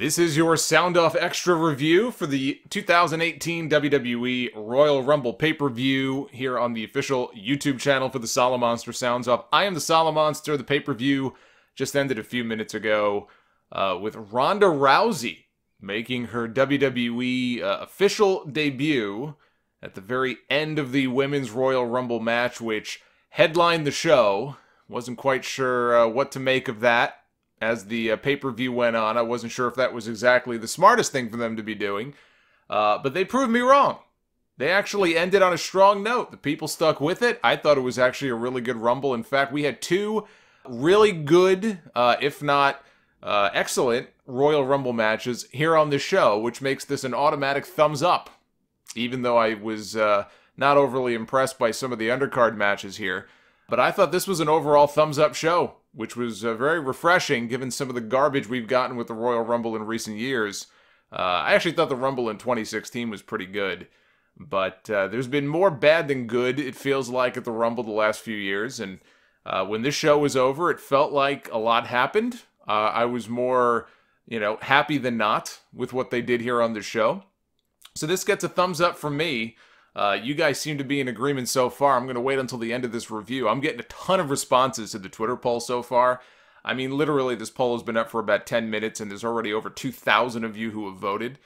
This is your Sound Off Extra review for the 2018 WWE Royal Rumble pay-per-view here on the official YouTube channel for the Solomonster Sounds Off. I am the Solomonster. The pay-per-view just ended a few minutes ago with Ronda Rousey making her WWE official debut at the very end of the Women's Royal Rumble match, which headlined the show. Wasn't quite sure what to make of that. As the pay-per-view went on, I wasn't sure if that was exactly the smartest thing for them to be doing. But they proved me wrong. They actually ended on a strong note. The people stuck with it. I thought it was actually a really good Rumble. In fact, we had two really good, if not excellent, Royal Rumble matches here on the show, which makes this an automatic thumbs up. Even though I was not overly impressed by some of the undercard matches here. But I thought this was an overall thumbs up show, which was very refreshing given some of the garbage we've gotten with the Royal Rumble in recent years. I actually thought the Rumble in 2016 was pretty good. But there's been more bad than good, it feels like, at the Rumble the last few years. And when this show was over, it felt like a lot happened. I was more, happy than not with what they did here on the show. So this gets a thumbs up from me. You guys seem to be in agreement so far. I'm going to wait until the end of this review. I'm getting a ton of responses to the Twitter poll so far. I mean, literally, this poll has been up for about 10 minutes, and there's already over 2,000 of you who have voted.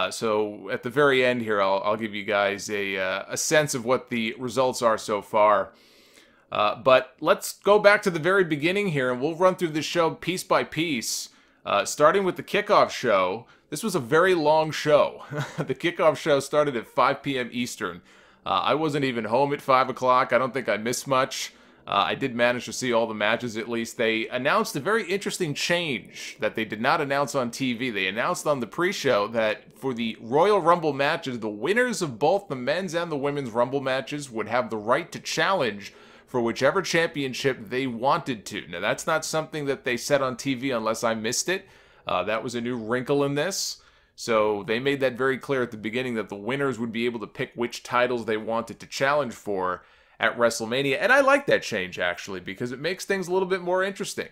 So at the very end here, I'll give you guys a sense of what the results are so far. But let's go back to the very beginning here, and we'll run through this show piece by piece, starting with the Kickoff Show. This was a very long show. The Kickoff Show started at 5 p.m. Eastern. I wasn't even home at 5 o'clock. I don't think I missed much. I did manage to see all the matches at least. They announced a very interesting change that they did not announce on TV. They announced on the pre-show that for the Royal Rumble matches, the winners of both the men's and the women's Rumble matches would have the right to challenge for whichever championship they wanted to. Now, that's not something that they said on TV unless I missed it. That was a new wrinkle in this. So they made that very clear at the beginning that the winners would be able to pick which titles they wanted to challenge for at WrestleMania. And I like that change, actually, because it makes things a little bit more interesting.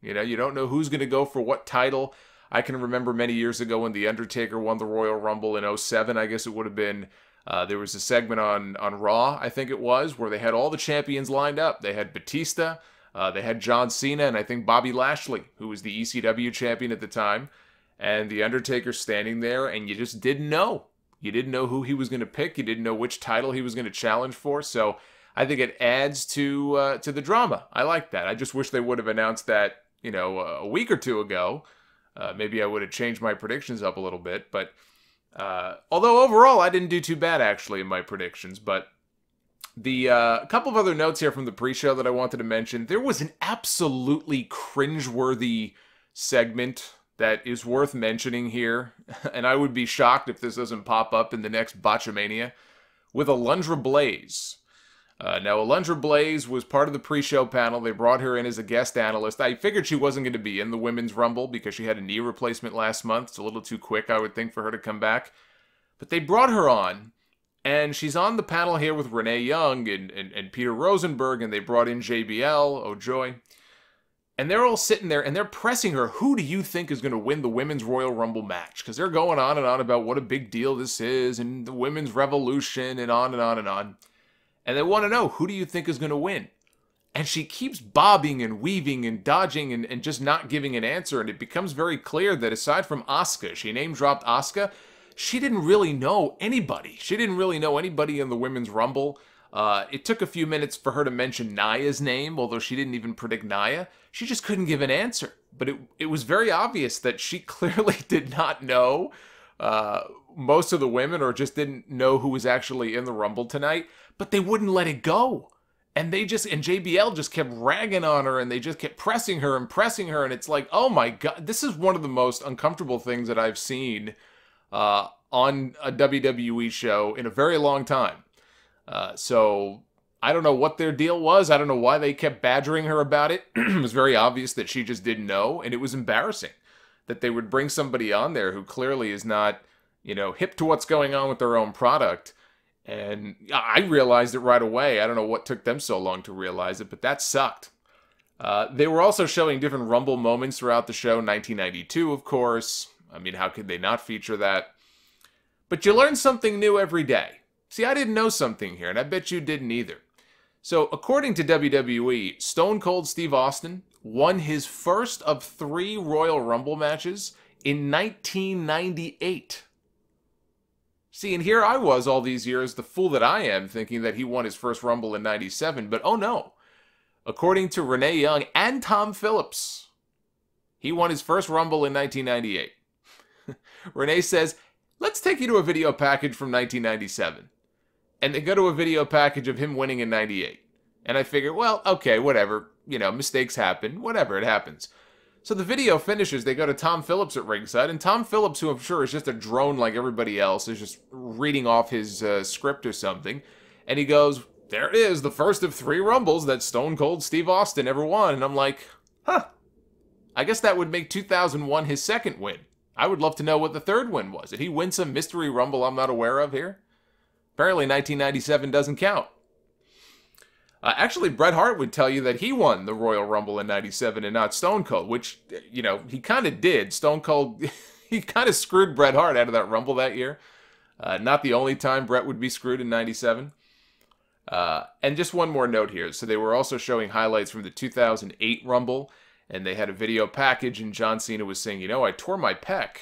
You don't know who's going to go for what title. I can remember many years ago when The Undertaker won the Royal Rumble in 2007, I guess it would have been. There was a segment on Raw, I think it was, where they had all the champions lined up. They had Batista. They had John Cena and I think Bobby Lashley, who was the ECW champion at the time, and The Undertaker standing there, and you just didn't know. You didn't know who he was going to pick. You didn't know which title he was going to challenge for. So I think it adds to the drama. I like that. I just wish they would have announced that, a week or two ago. Maybe I would have changed my predictions up a little bit. But although overall I didn't do too bad actually in my predictions, but. The couple of other notes here from the pre-show that I wanted to mention. There was an absolutely cringeworthy segment that is worth mentioning here. And I would be shocked if this doesn't pop up in the next Botchamania. With Alundra Blaze. Now, Alundra Blaze was part of the pre-show panel. They brought her in as a guest analyst. I figured she wasn't going to be in the Women's Rumble because she had a knee replacement last month. It's a little too quick, I would think, for her to come back. But they brought her on. And she's on the panel here with Renee Young and Peter Rosenberg, and they brought in JBL, oh joy. And they're all sitting there, and they're pressing her, who do you think is going to win the Women's Royal Rumble match? Because they're going on and on about what a big deal this is, and the Women's Revolution, and on and on and on. And they want to know, who do you think is going to win? And she keeps bobbing and weaving and dodging and just not giving an answer, and it becomes very clear that aside from Asuka, she name-dropped Asuka, she didn't really know anybody. She didn't really know anybody in the Women's Rumble. It took a few minutes for her to mention Nia's name, although she didn't even predict Nia. She just couldn't give an answer. But it was very obvious that she clearly did not know most of the women or just didn't know who was actually in the Rumble tonight. But they wouldn't let it go. And JBL just kept ragging on her, and they just kept pressing her, and it's like, oh my God, this is one of the most uncomfortable things that I've seen on a WWE show in a very long time. So I don't know what their deal was. I don't know why they kept badgering her about it. It was very obvious that she just didn't know, and it was embarrassing that they would bring somebody on there who clearly is not, hip to what's going on with their own product. And I realized it right away. I don't know what took them so long to realize it, but that sucked. They were also showing different Rumble moments throughout the show. 1992, of course. I mean, how could they not feature that? But you learn something new every day. See, I didn't know something here, and I bet you didn't either. So, according to WWE, Stone Cold Steve Austin won his first of 3 Royal Rumble matches in 1998. See, and here I was all these years, the fool that I am, thinking that he won his first Rumble in 97, but oh no. According to Renee Young and Tom Phillips, he won his first Rumble in 1998. Renee says, let's take you to a video package from 1997. And they go to a video package of him winning in 98. And I figure, well, okay, whatever. You know, mistakes happen. Whatever, it happens. So the video finishes, they go to Tom Phillips at ringside, and Tom Phillips, who I'm sure is just a drone like everybody else, is just reading off his script or something, and he goes, there it is, the first of 3 Rumbles that Stone Cold Steve Austin ever won. And I'm like, huh, I guess that would make 2001 his second win. I would love to know what the third win was. Did he win some mystery Rumble I'm not aware of here? Apparently 1997 doesn't count. Actually, Bret Hart would tell you that he won the Royal Rumble in 97 and not Stone Cold, which, you know, he kind of did. Stone Cold, he kind of screwed Bret Hart out of that Rumble that year. Not the only time Bret would be screwed in 97. And just one more note here. So they were also showing highlights from the 2008 Rumble, and they had a video package, and John Cena was saying, you know, I tore my pec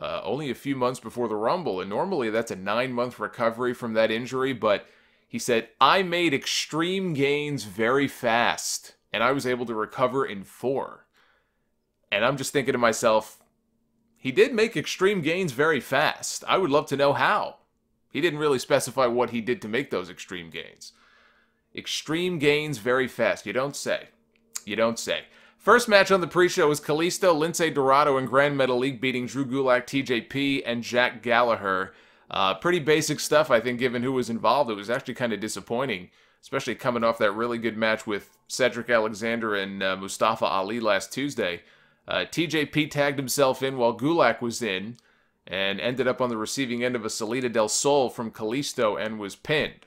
only a few months before the Rumble, and normally that's a 9-month recovery from that injury, but he said, I made extreme gains very fast, and I was able to recover in 4. And I'm just thinking to myself, he did make extreme gains very fast. I would love to know how. He didn't really specify what he did to make those extreme gains. Extreme gains very fast. You don't say. You don't say. First match on the pre-show was Kalisto, Lince Dorado, and Grand Metalik beating Drew Gulak, TJP, and Jack Gallagher. Pretty basic stuff, I think, given who was involved. It was actually kind of disappointing, especially coming off that really good match with Cedric Alexander and Mustafa Ali last Tuesday. TJP tagged himself in while Gulak was in, and ended up on the receiving end of a Salida del Sol from Kalisto and was pinned.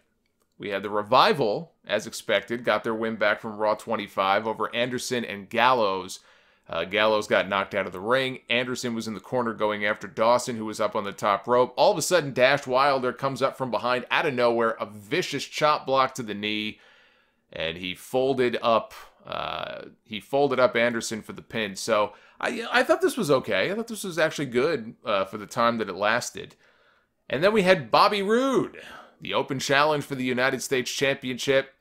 We had the Revival, as expected, got their win back from Raw 25 over Anderson and Gallows. Gallows got knocked out of the ring. Anderson was in the corner going after Dawson, who was up on the top rope. All of a sudden, Dash Wilder comes up from behind out of nowhere, a vicious chop block to the knee, and he folded up Anderson for the pin. So I thought this was okay. I thought this was actually good for the time that it lasted. And then we had Bobby Roode, the open challenge for the United States Championship.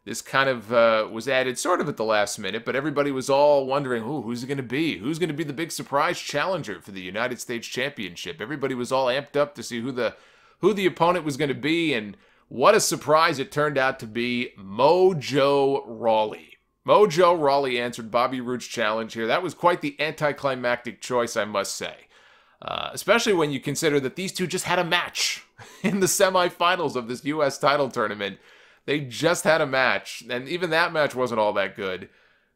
This kind of was added sort of at the last minute, but everybody was all wondering, who's it going to be? Who's going to be the big surprise challenger for the United States Championship? Everybody was all amped up to see who the opponent was going to be, and what a surprise it turned out to be. Mojo Rowley. Mojo Rowley answered Bobby Roode's challenge here. That was quite the anticlimactic choice, I must say. Especially when you consider that these two just had a match in the semifinals of this U.S. title tournament. They just had a match, and even that match wasn't all that good.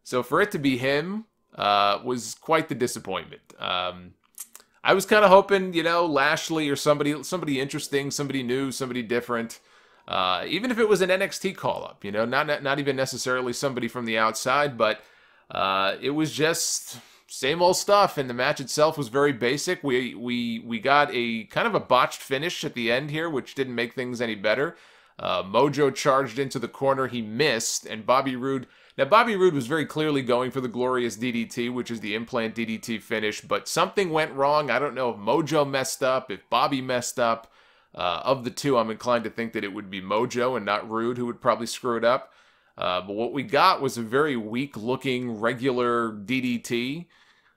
So for it to be him was quite the disappointment. I was kind of hoping, Lashley or somebody interesting, somebody new, somebody different. Even if it was an NXT call-up, not even necessarily somebody from the outside, but it was just same old stuff, and the match itself was very basic. We got a kind of a botched finish at the end here, which didn't make things any better. Mojo charged into the corner, he missed, and Bobby Roode was very clearly going for the glorious DDT, which is the implant DDT finish, but something went wrong. I don't know if Mojo messed up, if Bobby messed up. Of the two, I'm inclined to think that it would be Mojo and not Roode who would probably screw it up. But what we got was a very weak-looking regular DDT,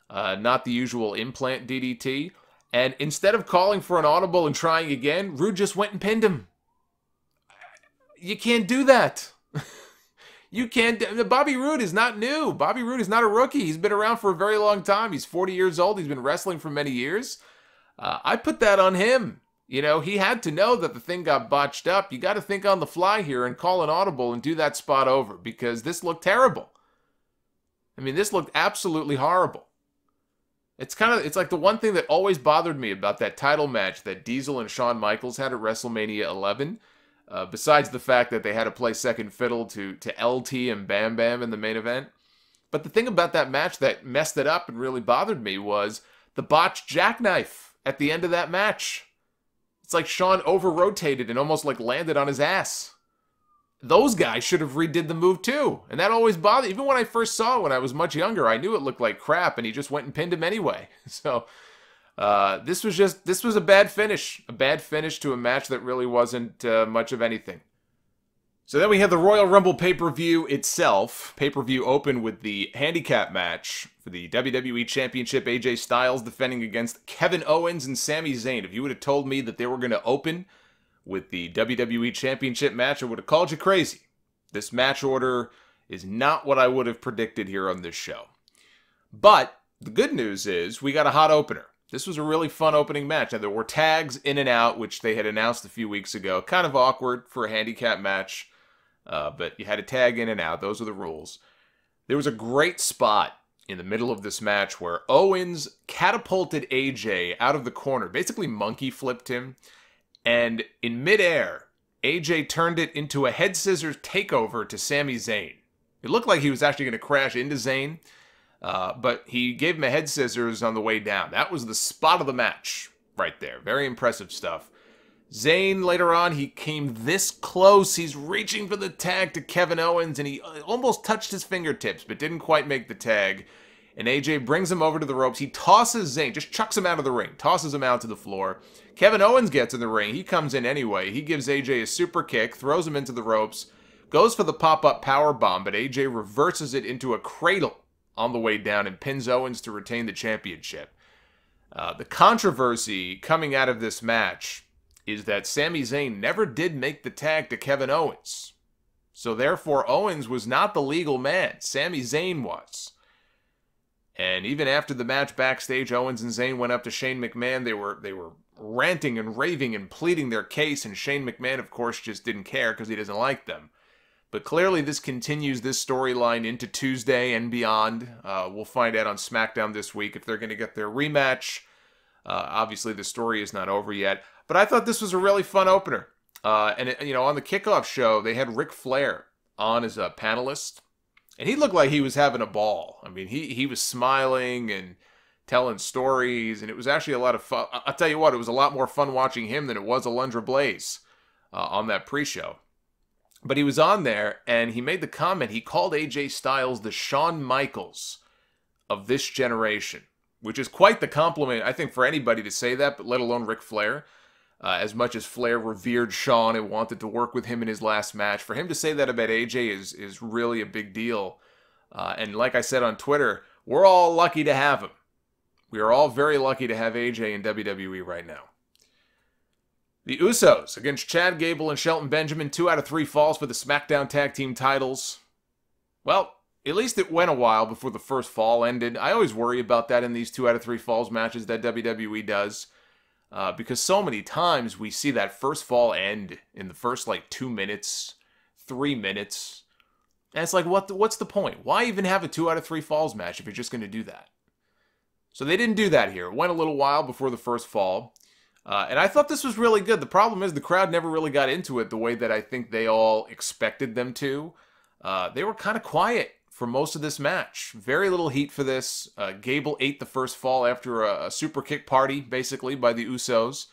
not the usual implant DDT. And instead of calling for an audible and trying again, Roode just went and pinned him. You can't do that. You can't. Bobby Roode is not new. Bobby Roode is not a rookie. He's been around for a very long time. He's 40 years old. He's been wrestling for many years. I put that on him. He had to know that the thing got botched up. You got to think on the fly here and call an audible and do that spot over, because this looked terrible. I mean, this looked absolutely horrible. It's like the one thing that always bothered me about that title match that Diesel and Shawn Michaels had at WrestleMania 11, besides the fact that they had to play second fiddle to LT and Bam Bam in the main event. But the thing about that match that messed it up and really bothered me was the botched jackknife at the end of that match. It's like Shawn over-rotated and almost like landed on his ass. Those guys should have redid the move too. And that always bothered me. Even when I first saw it when I was much younger, I knew it looked like crap and he just went and pinned him anyway. So this was a bad finish. A bad finish to a match that really wasn't much of anything. So then we had the Royal Rumble pay-per-view itself. Pay-per-view opened with the handicap match for the WWE Championship. AJ Styles defending against Kevin Owens and Sami Zayn. If you would have told me that they were going to open with the WWE Championship match, I would have called you crazy. This match order is not what I would have predicted here on this show. But the good news is we got a hot opener. This was a really fun opening match. Now, there were tags in and out, which they had announced a few weeks ago. Kind of awkward for a handicap match. But you had a tag in and out. Those are the rules. There was a great spot in the middle of this match where Owens catapulted AJ out of the corner. Basically monkey flipped him. And in midair, AJ turned it into a head scissors takeover to Sami Zayn. It looked like he was actually going to crash into Zayn. But he gave him a head scissors on the way down. That was the spot of the match right there. Very impressive stuff. Zayn, later on, he came this close. He's reaching for the tag to Kevin Owens, and he almost touched his fingertips, but didn't quite make the tag. And AJ brings him over to the ropes. He tosses Zayn, just chucks him out of the ring, tosses him out to the floor. Kevin Owens gets in the ring. He comes in anyway. He gives AJ a super kick, throws him into the ropes, goes for the pop-up power bomb, but AJ reverses it into a cradle on the way down and pins Owens to retain the championship. The controversy coming out of this match is that Sami Zayn never did make the tag to Kevin Owens. So therefore, Owens was not the legal man. Sami Zayn was. And even after the match backstage, Owens and Zayn went up to Shane McMahon. They were ranting and raving and pleading their case, and Shane McMahon, of course, just didn't care because he doesn't like them. But clearly this continues this storyline into Tuesday and beyond. We'll find out on SmackDown this week if they're going to get their rematch. Obviously, the story is not over yet. But I thought this was a really fun opener. And on the Kickoff Show, they had Ric Flair on as a panelist. And he looked like he was having a ball. I mean, he was smiling and telling stories. And it was actually a lot of fun. I'll tell you what, it was a lot more fun watching him than it was Alundra Blaze on that pre-show. But he was on there, and he made the comment, he called AJ Styles the Shawn Michaels of this generation, which is quite the compliment, I think, for anybody to say that, but let alone Ric Flair. As much as Flair revered Shawn and wanted to work with him in his last match, for him to say that about AJ is really a big deal. And like I said on Twitter, we're all lucky to have him. We are all very lucky to have AJ in WWE right now. The Usos against Chad Gable and Shelton Benjamin, 2 out of 3 falls for the SmackDown Tag Team titles. Well, at least it went a while before the first fall ended. I always worry about that in these 2 out of 3 falls matches that WWE does. Because so many times we see that first fall end in the first, 2 minutes, 3 minutes. And it's like, what's the point? Why even have a 2 out of 3 falls match if you're just going to do that? So they didn't do that here. It went a little while before the first fall. And I thought this was really good. The problem is the crowd never really got into it the way that I think they all expected them to. They were kind of quiet for most of this match. Very little heat for this. Gable ate the first fall after a super kick party, basically, by the Usos.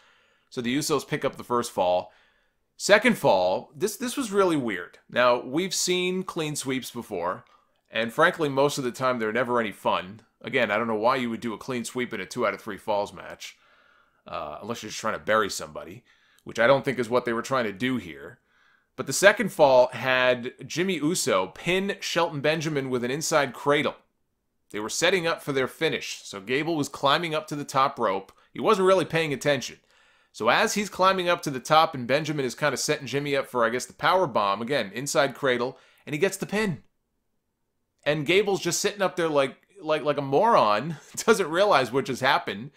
So the Usos pick up the first fall. Second fall, this was really weird. Now, we've seen clean sweeps before, and frankly, most of the time, they're never any fun. Again, I don't know why you would do a clean sweep in a 2 out of 3 falls match. Unless you're just trying to bury somebody, which I don't think is what they were trying to do here. But the second fall had Jimmy Uso pin Shelton Benjamin with an inside cradle. They were setting up for their finish, so Gable was climbing up to the top rope. He wasn't really paying attention. So as he's climbing up to the top and Benjamin is kind of setting Jimmy up for, I guess, the power bomb, again, inside cradle, and he gets the pin. And Gable's just sitting up there like a moron, doesn't realize what just happened.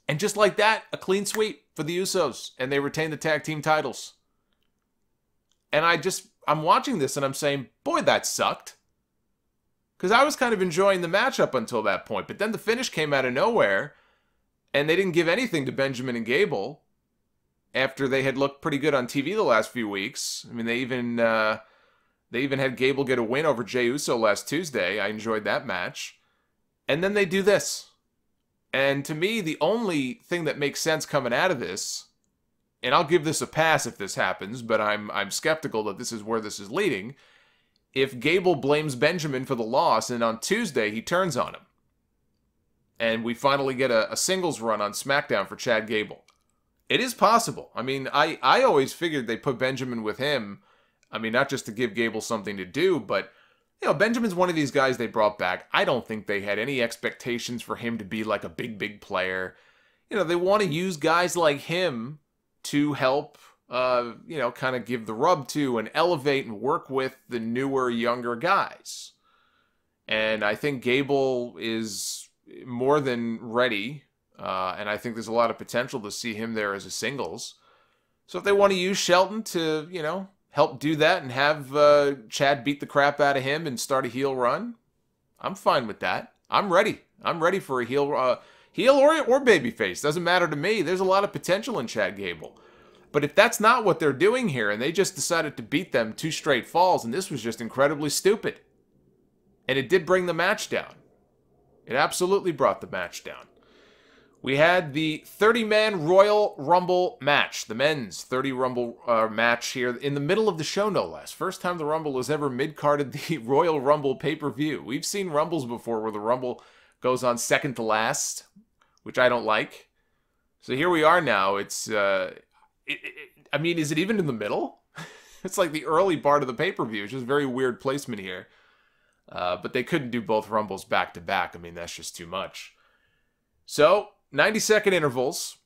And just like that, a clean sweep for the Usos. And they retain the tag team titles. And I'm watching this and I'm saying, boy, that sucked. Because I was kind of enjoying the match up until that point. But then the finish came out of nowhere. And they didn't give anything to Benjamin and Gable. After they had looked pretty good on TV the last few weeks. I mean, they even had Gable get a win over Jey Uso last Tuesday. I enjoyed that match. And then they do this. And to me, the only thing that makes sense coming out of this, and I'll give this a pass if this happens, but I'm skeptical that this is where this is leading, if Gable blames Benjamin for the loss and on Tuesday he turns on him. And we finally get a singles run on SmackDown for Chad Gable. It is possible. I mean, I always figured they put Benjamin with him. I mean, not just to give Gable something to do, but, you know, Benjamin's one of these guys they brought back. I don't think they had any expectations for him to be like a big player. You know, they want to use guys like him to help, you know, kind of give the rub to and elevate and work with the newer, younger guys. And I think Gable is more than ready, and I think there's a lot of potential to see him there as a singles. So if they want to use Shelton to, you know, help do that and have Chad beat the crap out of him and start a heel run, I'm fine with that. I'm ready. I'm ready for a heel or babyface. Doesn't matter to me. There's a lot of potential in Chad Gable. But if that's not what they're doing here, and they just decided to beat them 2 straight falls, and this was just incredibly stupid. And it did bring the match down. It absolutely brought the match down. We had the 30-man Royal Rumble match. The men's 30 Rumble match here in the middle of the show, no less. First time the Rumble has ever mid-carded the Royal Rumble pay-per-view. We've seen Rumbles before where the Rumble goes on second to last, which I don't like. So here we are now. It's, I mean, is it even in the middle? It's like the early part of the pay-per-view. It's just very weird placement here. But they couldn't do both Rumbles back-to-back. I mean, that's just too much. So, 90-second intervals.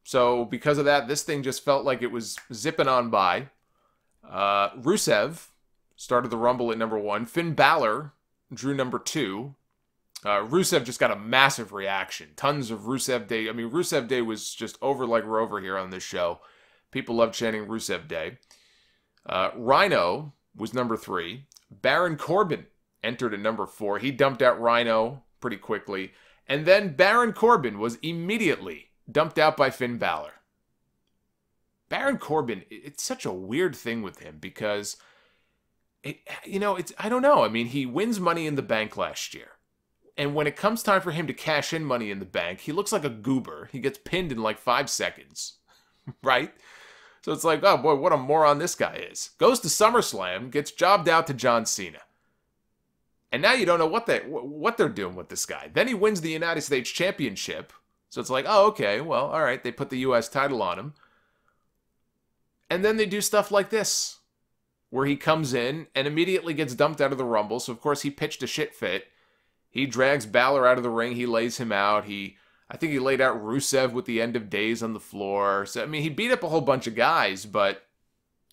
So, because of that, this thing just felt like it was zipping on by. Rusev started the Rumble at number 1. Finn Balor drew number 2. Rusev just got a massive reaction. Tons of Rusev Day. I mean, Rusev Day was just over like we're over here on this show. People love chanting Rusev Day. Rhino was number 3. Baron Corbin entered at number 4. He dumped out Rhino pretty quickly. And then Baron Corbin was immediately dumped out by Finn Balor. Baron Corbin, it's such a weird thing with him because, I don't know. I mean, he wins Money in the Bank last year. And when it comes time for him to cash in Money in the Bank, he looks like a goober. He gets pinned in like 5 seconds, right? So it's like, oh boy, what a moron this guy is. Goes to SummerSlam, gets jobbed out to John Cena. And now you don't know what they're doing with this guy. Then he wins the United States Championship. So it's like, oh, okay, well, all right, they put the U.S. title on him. And then they do stuff like this, where he comes in and immediately gets dumped out of the Rumble. So, of course, he pitched a shit fit. He drags Balor out of the ring. He lays him out. I think he laid out Rusev with the End of Days on the floor. So, I mean, he beat up a whole bunch of guys, but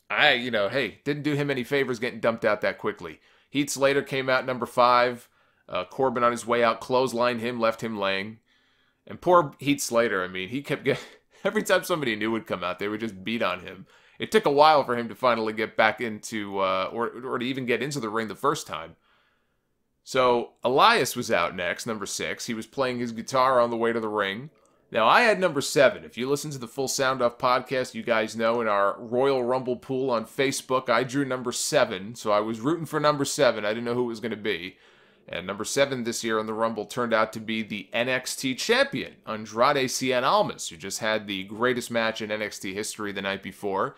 hey, didn't do him any favors getting dumped out that quickly. Heath Slater came out number 5. Corbin on his way out clotheslined him, left him laying. And poor Heath Slater, I mean, he kept getting... Every time somebody new would come out, they would just beat on him. It took a while for him to finally get back into... or to even get into the ring the first time. So, Elias was out next, number 6. He was playing his guitar on the way to the ring. Now, I had number 7. If you listen to the Full Sound Off podcast, you guys know in our Royal Rumble pool on Facebook, I drew number 7. So I was rooting for number 7. I didn't know who it was going to be. And number 7 this year on the Rumble turned out to be the NXT champion, Andrade Cien Almas, who just had the greatest match in NXT history the night before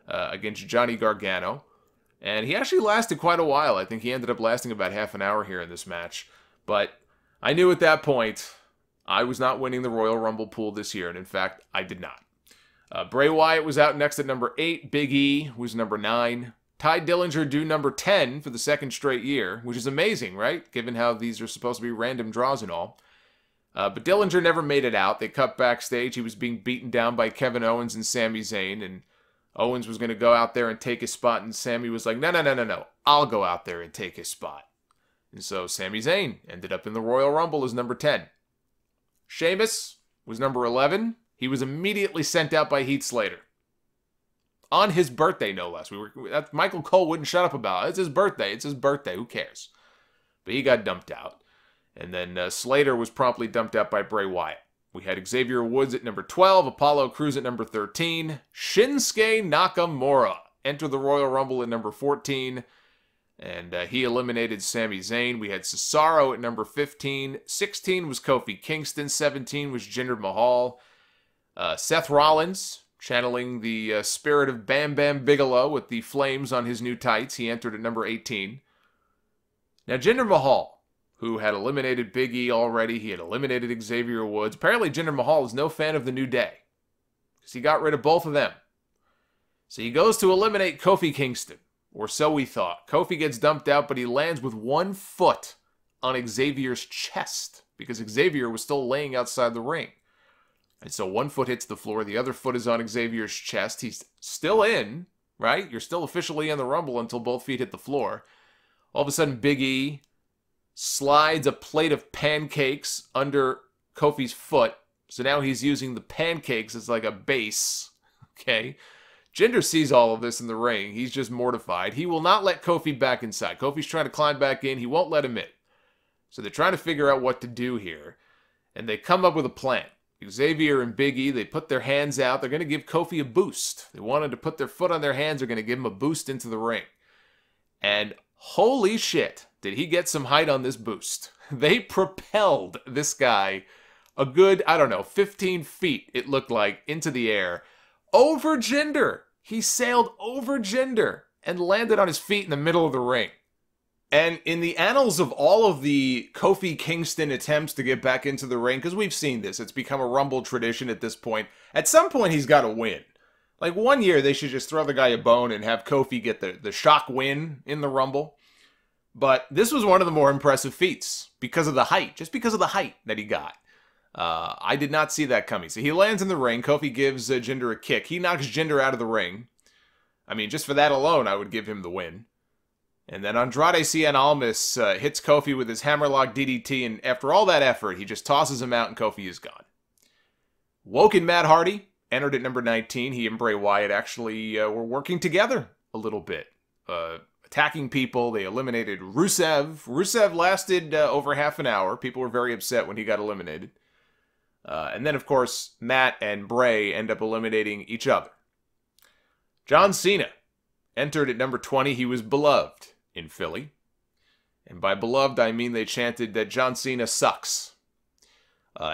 against Johnny Gargano. And he actually lasted quite a while. I think he ended up lasting about half an hour here in this match. But I knew at that point I was not winning the Royal Rumble pool this year. And in fact, I did not. Bray Wyatt was out next at number 8. Big E was number 9. Ty Dillinger drew number 10 for the 2nd straight year, which is amazing, right? Given how these are supposed to be random draws and all. But Dillinger never made it out. They cut backstage. He was being beaten down by Kevin Owens and Sami Zayn. And Owens was going to go out there and take his spot. And Sami was like, no. I'll go out there and take his spot. And so Sami Zayn ended up in the Royal Rumble as number 10. Sheamus was number 11. He was immediately sent out by Heath Slater. On his birthday, no less. Michael Cole wouldn't shut up about it. It's his birthday. It's his birthday. Who cares? But he got dumped out. And then Slater was promptly dumped out by Bray Wyatt. We had Xavier Woods at number 12. Apollo Crews at number 13. Shinsuke Nakamura entered the Royal Rumble at number 14. And he eliminated Sami Zayn. We had Cesaro at number 15. 16 was Kofi Kingston. 17 was Jinder Mahal. Seth Rollins, channeling the spirit of Bam Bam Bigelow with the flames on his new tights. He entered at number 18. Now, Jinder Mahal, who had eliminated Big E already. He had eliminated Xavier Woods. Apparently, Jinder Mahal is no fan of the New Day, because he got rid of both of them. So he goes to eliminate Kofi Kingston. Or so we thought. Kofi gets dumped out, but he lands with 1 foot on Xavier's chest, because Xavier was still laying outside the ring. And so 1 foot hits the floor, the other foot is on Xavier's chest. He's still in, right? You're still officially in the Rumble until both feet hit the floor. All of a sudden, Big E slides a plate of pancakes under Kofi's foot. So now he's using the pancakes as like a base. Okay? Jinder sees all of this in the ring. He's just mortified. He will not let Kofi back inside. Kofi's trying to climb back in. He won't let him in. So they're trying to figure out what to do here. And they come up with a plan. Xavier and Big E, they put their hands out. They're going to give Kofi a boost. They wanted to put their foot on their hands. They're going to give him a boost into the ring. And holy shit, did he get some height on this boost. They propelled this guy a good, 15 feet, it looked like, into the air. Over Jinder. He sailed over Jinder and landed on his feet in the middle of the ring. And in the annals of all of the Kofi Kingston attempts to get back into the ring, because we've seen this, it's become a Rumble tradition at this point, at some point he's got to win. Like 1 year, they should just throw the guy a bone and have Kofi get the shock win in the Rumble. But this was one of the more impressive feats because of the height, just because of the height that he got. I did not see that coming. So he lands in the ring. Kofi gives Jinder a kick. He knocks Jinder out of the ring. I mean, just for that alone, I would give him the win. And then Andrade Cien Almas hits Kofi with his hammerlock DDT, and after all that effort, he just tosses him out, and Kofi is gone. Woken Matt Hardy entered at number 19. He and Bray Wyatt actually were working together a little bit, attacking people. They eliminated Rusev. Rusev lasted over half an hour. People were very upset when he got eliminated. And then, of course, Matt and Bray end up eliminating each other. John Cena entered at number 20. He was beloved in Philly. And by beloved, I mean they chanted that John Cena sucks.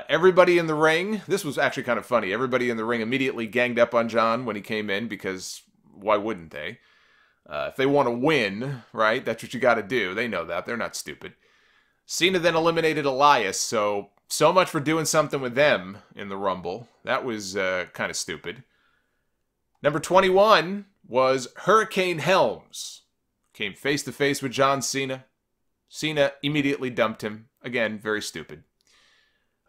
Everybody in the ring, this was actually kind of funny. Everybody in the ring immediately ganged up on John when he came in, because why wouldn't they? If they want to win, right, that's what you got to do. They know that. They're not stupid. Cena then eliminated Elias, so much for doing something with them in the Rumble. That was kind of stupid. Number 21 was Hurricane Helms. Came face-to-face with John Cena. Cena immediately dumped him. Again, very stupid.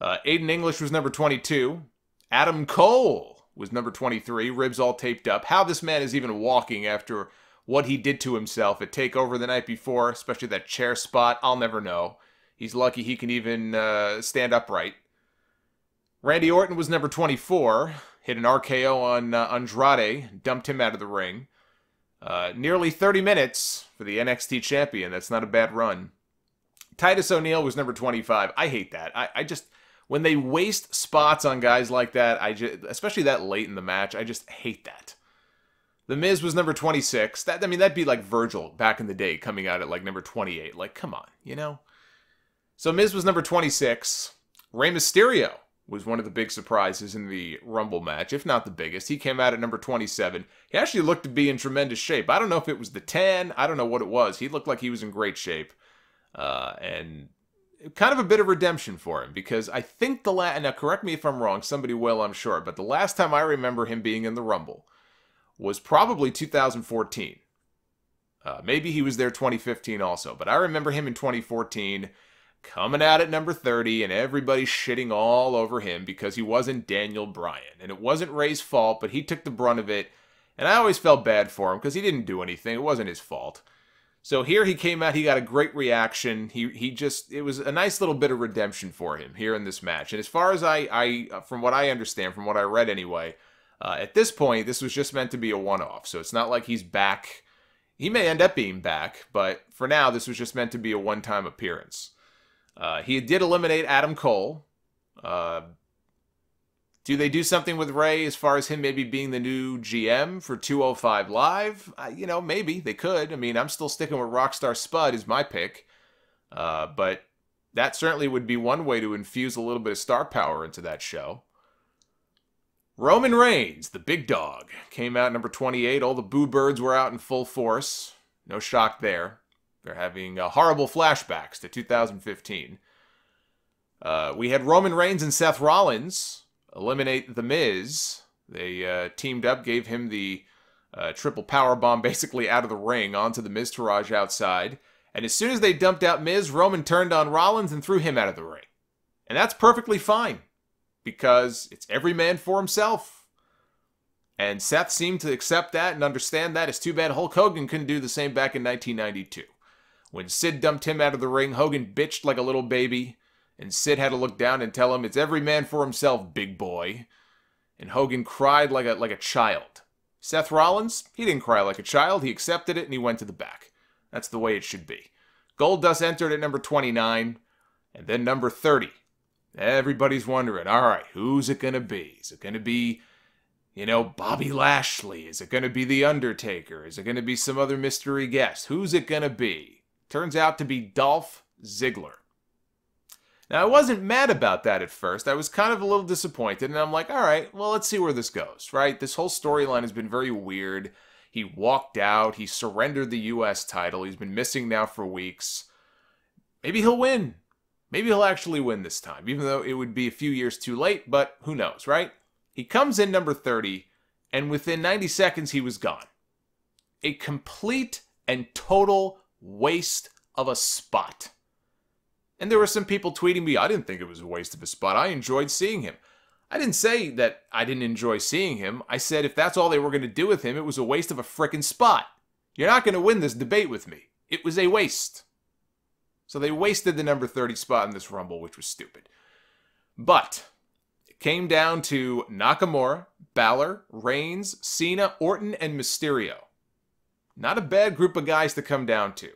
Aiden English was number 22. Adam Cole was number 23. Ribs all taped up. How this man is even walking after what he did to himself at TakeOver the night before, especially that chair spot, I'll never know. He's lucky he can even stand upright. Randy Orton was number 24. Hit an RKO on Andrade. Dumped him out of the ring. Nearly 30 minutes for the NXT champion. That's not a bad run. Titus O'Neil was number 25. I hate that. I just, when they waste spots on guys like that, especially that late in the match, I just hate that. The Miz was number 26. That'd be like Virgil back in the day coming out at like number 28. Like, come on, you know? So Miz was number 26. Rey Mysterio was one of the big surprises in the Rumble match, if not the biggest. He came out at number 27. He actually looked to be in tremendous shape. I don't know if it was the tan. I don't know what it was. He looked like he was in great shape. And kind of a bit of redemption for him, because I think now correct me if I'm wrong, somebody will, I'm sure, but the last time I remember him being in the Rumble was probably 2014. Maybe he was there 2015 also, but I remember him in 2014 coming out at number 30 and everybody shitting all over him because he wasn't Daniel Bryan. And it wasn't Ray's fault, but he took the brunt of it. And I always felt bad for him because he didn't do anything. It wasn't his fault. So here he came out, he got a great reaction. It was a nice little bit of redemption for him here in this match. And as far as from what I understand, from what I read anyway, at this point, this was just meant to be a one-off. So it's not like he's back. He may end up being back, but for now, this was just meant to be a one-time appearance. He did eliminate Adam Cole. Do they do something with Ray as far as him maybe being the new GM for 205 Live? You know, maybe they could. I mean, I'm still sticking with Rockstar Spud is my pick. But that certainly would be one way to infuse a little bit of star power into that show. Roman Reigns, the big dog, came out number 28. All the Boo Birds were out in full force. No shock there. They're having horrible flashbacks to 2015. We had Roman Reigns and Seth Rollins eliminate The Miz. They teamed up, gave him the triple powerbomb basically out of the ring onto the Miztourage outside. And as soon as they dumped out Miz, Roman turned on Rollins and threw him out of the ring. And that's perfectly fine, because it's every man for himself. And Seth seemed to accept that and understand that. It's too bad Hulk Hogan couldn't do the same back in 1992. When Sid dumped him out of the ring, Hogan bitched like a little baby, and Sid had to look down and tell him, it's every man for himself, big boy. And Hogan cried like a child. Seth Rollins, he didn't cry like a child. He accepted it and he went to the back. That's the way it should be. Goldust entered at number 29, and then number 30. Everybody's wondering, all right, who's it going to be? Is it going to be, you know, Bobby Lashley? Is it going to be The Undertaker? Is it going to be some other mystery guest? Who's it going to be? Turns out to be Dolph Ziggler. Now, I wasn't mad about that at first. I was kind of a little disappointed, and I'm like, all right, well, let's see where this goes, right? This whole storyline has been very weird. He walked out. He surrendered the U.S. title. He's been missing now for weeks. Maybe he'll win. Maybe he'll actually win this time, even though it would be a few years too late, but who knows, right? He comes in number 30, and within 90 seconds, he was gone. A complete and total waste of a spot. And there were some people tweeting me, I didn't think it was a waste of a spot. I enjoyed seeing him. I didn't say that I didn't enjoy seeing him. I said if that's all they were going to do with him, it was a waste of a frickin' spot. You're not going to win this debate with me. It was a waste. So they wasted the number 30 spot in this Rumble, which was stupid. But it came down to Nakamura, Balor, Reigns, Cena, Orton, and Mysterio. Not a bad group of guys to come down to.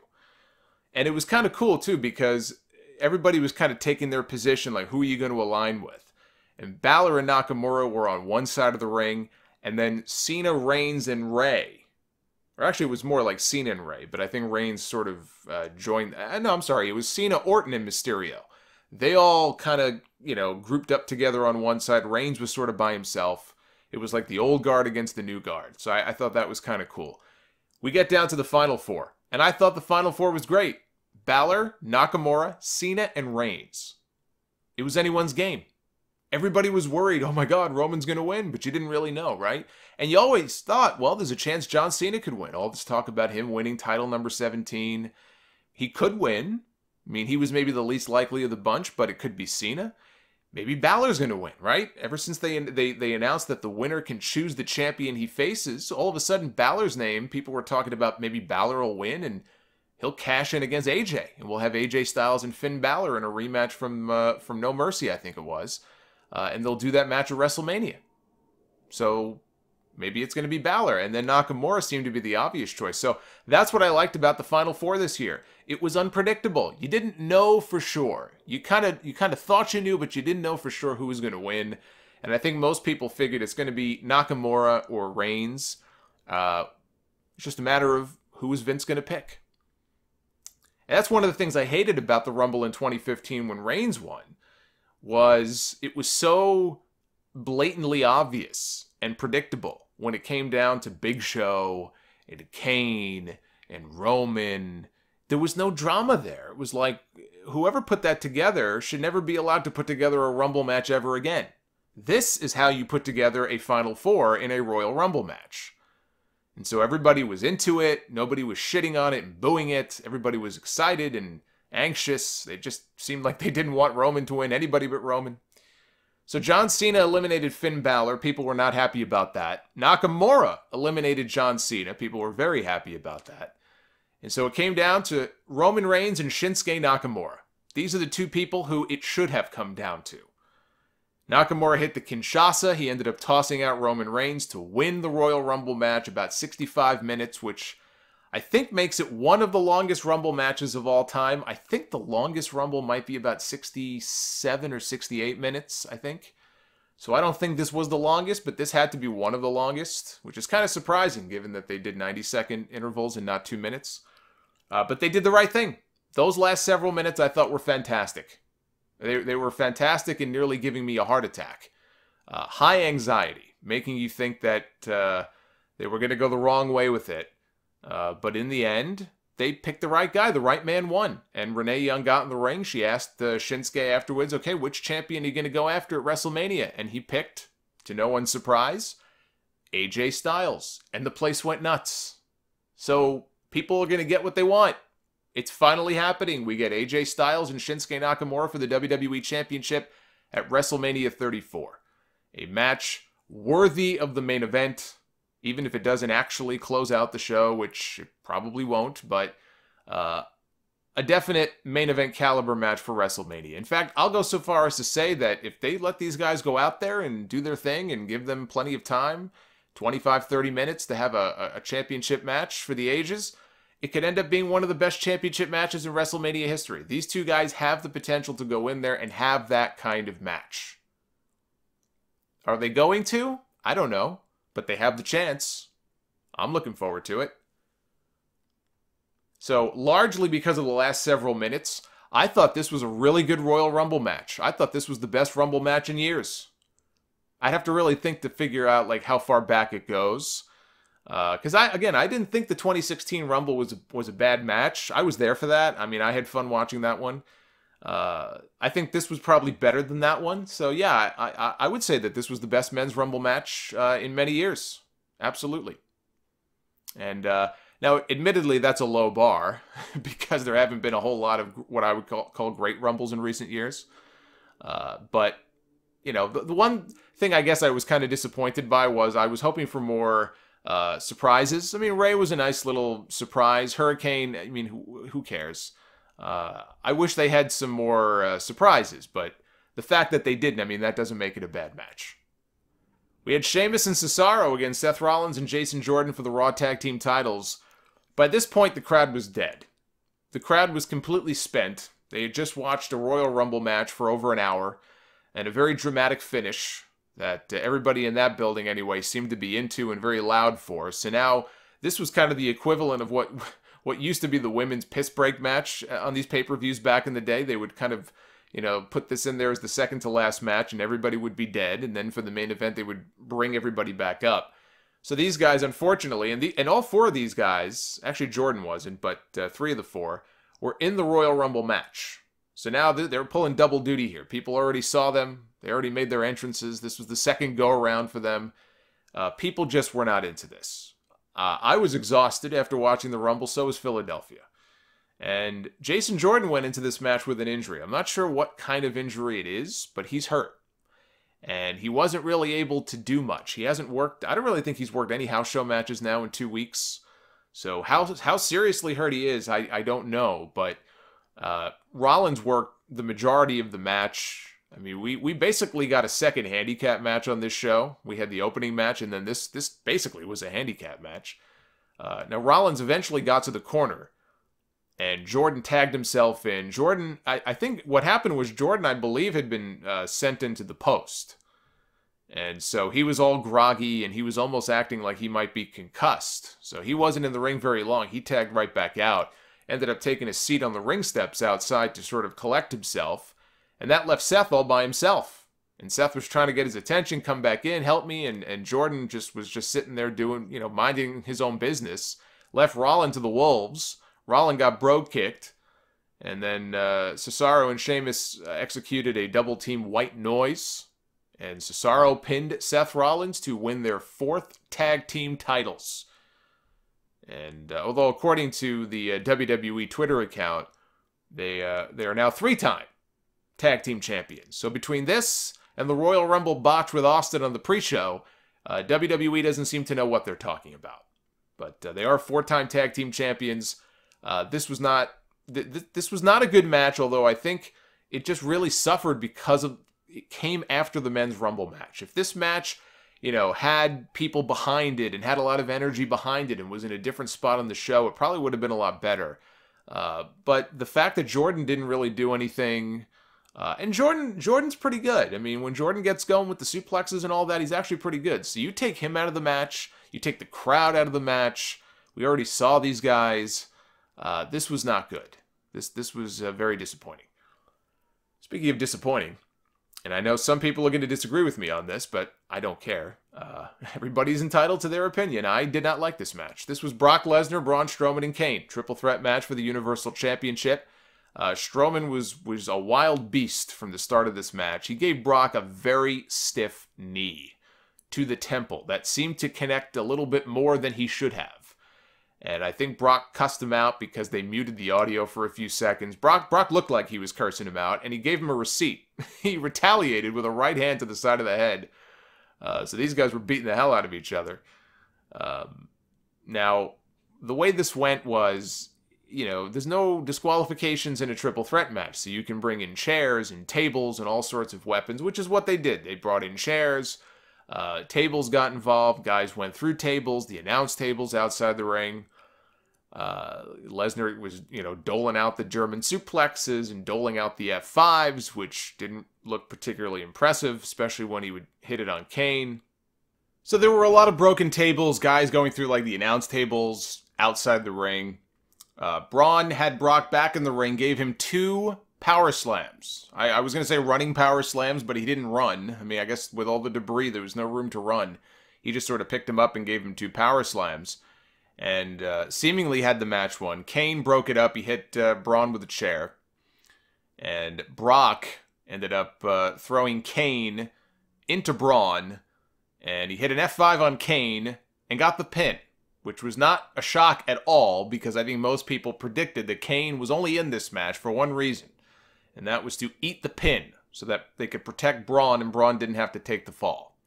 And it was kind of cool, too, because everybody was kind of taking their position, like, who are you going to align with? And Balor and Nakamura were on one side of the ring, and then Cena, Reigns, and Ray. Or actually, it was more like Cena and Ray, but I think Reigns sort of joined. No, I'm sorry. It was Cena, Orton, and Mysterio. They all kind of, you know, grouped up together on one side. Reigns was sort of by himself. It was like the old guard against the new guard. So I thought that was kind of cool. We get down to the Final Four, and I thought the Final Four was great. Balor, Nakamura, Cena, and Reigns. It was anyone's game. Everybody was worried, oh my God, Roman's going to win, but you didn't really know, right? And you always thought, well, there's a chance John Cena could win. All this talk about him winning title number 17. He could win. I mean, he was maybe the least likely of the bunch, but it could be Cena. Maybe Balor's going to win, right? Ever since they announced that the winner can choose the champion he faces, all of a sudden Balor's name, people were talking about maybe Balor will win and he'll cash in against AJ. And we'll have AJ Styles and Finn Balor in a rematch from No Mercy, I think it was. And they'll do that match at WrestleMania. So maybe it's going to be Balor. And then Nakamura seemed to be the obvious choice. So that's what I liked about the Final Four this year. It was unpredictable. You didn't know for sure. You kind of thought you knew, but you didn't know for sure who was going to win. And I think most people figured it's going to be Nakamura or Reigns. It's just a matter of who is Vince going to pick. And that's one of the things I hated about the Rumble in 2015 when Reigns won. Was it was so blatantly obvious and predictable when it came down to Big Show and Kane and Roman. There was no drama there. It was like whoever put that together should never be allowed to put together a Rumble match ever again. This is how you put together a Final Four in a Royal Rumble match. And so everybody was into it. Nobody was shitting on it and booing it. Everybody was excited and anxious. They just seemed like they didn't want Roman to win, anybody but Roman. So John Cena eliminated Finn Balor. People were not happy about that. Nakamura eliminated John Cena. People were very happy about that. And so it came down to Roman Reigns and Shinsuke Nakamura. These are the two people who it should have come down to. Nakamura hit the Kinshasa. He ended up tossing out Roman Reigns to win the Royal Rumble match, about 65 minutes, which I think makes it one of the longest Rumble matches of all time. I think the longest Rumble might be about 67 or 68 minutes, I think. So I don't think this was the longest, but this had to be one of the longest, which is kind of surprising given that they did 90-second intervals and not 2 minutes. But they did the right thing. Those last several minutes I thought were fantastic. They were fantastic in nearly giving me a heart attack. High anxiety, making you think that they were going to go the wrong way with it. But in the end, they picked the right guy. The right man won. And Renee Young got in the ring. She asked Shinsegae afterwards, okay, which champion are you going to go after at WrestleMania? And he picked, to no one's surprise, AJ Styles. And the place went nuts. So people are going to get what they want. It's finally happening. We get AJ Styles and Shinsuke Nakamura for the WWE Championship at WrestleMania 34. A match worthy of the main event, even if it doesn't actually close out the show, which it probably won't, but a definite main event caliber match for WrestleMania. In fact, I'll go so far as to say that if they let these guys go out there and do their thing and give them plenty of time, 25, 30 minutes to have a championship match for the ages, it could end up being one of the best championship matches in WrestleMania history. These two guys have the potential to go in there and have that kind of match. Are they going to? I don't know. But they have the chance. I'm looking forward to it. So, largely because of the last several minutes, I thought this was a really good Royal Rumble match. I thought this was the best Rumble match in years. I'd have to really think to figure out like how far back it goes. Because I didn't think the 2016 Rumble was a bad match. I was there for that. I mean, I had fun watching that one. I think this was probably better than that one. So yeah, I would say that this was the best men's Rumble match in many years. Absolutely. And now, admittedly, that's a low bar because there haven't been a whole lot of what I would call great Rumbles in recent years. But, you know, the one thing I guess I was kind of disappointed by was I was hoping for more surprises. I mean, Ray was a nice little surprise. Hurricane, I mean, who cares? I wish they had some more surprises, but the fact that they didn't, I mean, that doesn't make it a bad match. We had Sheamus and Cesaro against Seth Rollins and Jason Jordan for the Raw Tag Team titles. By this point, the crowd was dead. The crowd was completely spent. They had just watched a Royal Rumble match for over an hour, and a very dramatic finish that everybody in that building anyway seemed to be into and very loud for. So now, this was kind of the equivalent of what used to be the women's piss break match on these pay-per-views back in the day. They would kind of, you know, put this in there as the second to last match and everybody would be dead. And then for the main event, they would bring everybody back up. So these guys, unfortunately, and all four of these guys, actually Jordan wasn't, but 3 of the 4, were in the Royal Rumble match. So now they're pulling double duty here. People already saw them. They already made their entrances. This was the second go-around for them. People just were not into this. I was exhausted after watching the Rumble, so was Philadelphia. And Jason Jordan went into this match with an injury. I'm not sure what kind of injury it is, but he's hurt. And he wasn't really able to do much. He hasn't worked. I don't really think he's worked any house show matches now in 2 weeks. So how seriously hurt he is, I don't know. But Rollins worked the majority of the match. I mean, we basically got a second handicap match on this show. We had the opening match, and then this basically was a handicap match. Now, Rollins eventually got to the corner, and Jordan tagged himself in. Jordan, I think what happened was Jordan, I believe, had been sent into the post. And so he was all groggy, and he was almost acting like he might be concussed. So he wasn't in the ring very long. He tagged right back out. Ended up taking a seat on the ring steps outside to sort of collect himself. And that left Seth all by himself. And Seth was trying to get his attention, come back in, help me, and Jordan was just sitting there doing, you know, minding his own business. Left Rollins to the wolves. Rollins got brogue kicked. And then Cesaro and Sheamus executed a double team white noise. And Cesaro pinned Seth Rollins to win their 4th tag team titles. And although according to the WWE Twitter account, they are now 3-time tag team champions. So between this and the Royal Rumble botch with Austin on the pre-show, WWE doesn't seem to know what they're talking about. But they are 4-time tag team champions. This was not a good match, although I think it just really suffered because it came after the men's Rumble match. If this match, you know, had people behind it and had a lot of energy behind it and was in a different spot on the show, it probably would have been a lot better. But the fact that Jordan didn't really do anything, And Jordan's pretty good. I mean, when Jordan gets going with the suplexes and all that, he's actually pretty good. So you take him out of the match, you take the crowd out of the match. We already saw these guys. This was not good. This was very disappointing. Speaking of disappointing, and I know some people are going to disagree with me on this, but I don't care. Everybody's entitled to their opinion. I did not like this match. This was Brock Lesnar, Braun Strowman, and Kane. Triple threat match for the Universal Championship. Strowman was a wild beast from the start of this match. He gave Brock a very stiff knee to the temple that seemed to connect a little bit more than he should have. And I think Brock cussed him out because they muted the audio for a few seconds. Brock looked like he was cursing him out, and he gave him a receipt. He retaliated with a right hand to the side of the head. So these guys were beating the hell out of each other. Now, the way this went was, there's no disqualifications in a triple threat match. So you can bring in chairs and tables and all sorts of weapons, which is what they did. They brought in chairs. Tables got involved. Guys went through tables, the announce tables outside the ring. Lesnar was, doling out the German suplexes and doling out the F5s, which didn't look particularly impressive, especially when he would hit it on Kane. So there were a lot of broken tables, guys going through like the announce tables outside the ring. Braun had Brock back in the ring, gave him 2 power slams. I was going to say running power slams, but he didn't run. I mean, I guess with all the debris, there was no room to run. He just sort of picked him up and gave him 2 power slams. And seemingly had the match won. Kane broke it up. He hit Braun with a chair. And Brock ended up throwing Kane into Braun. And he hit an F5 on Kane and got the pin, which was not a shock at all because I think most people predicted that Kane was only in this match for one reason. And that was to eat the pin so that they could protect Braun and Braun didn't have to take the fall.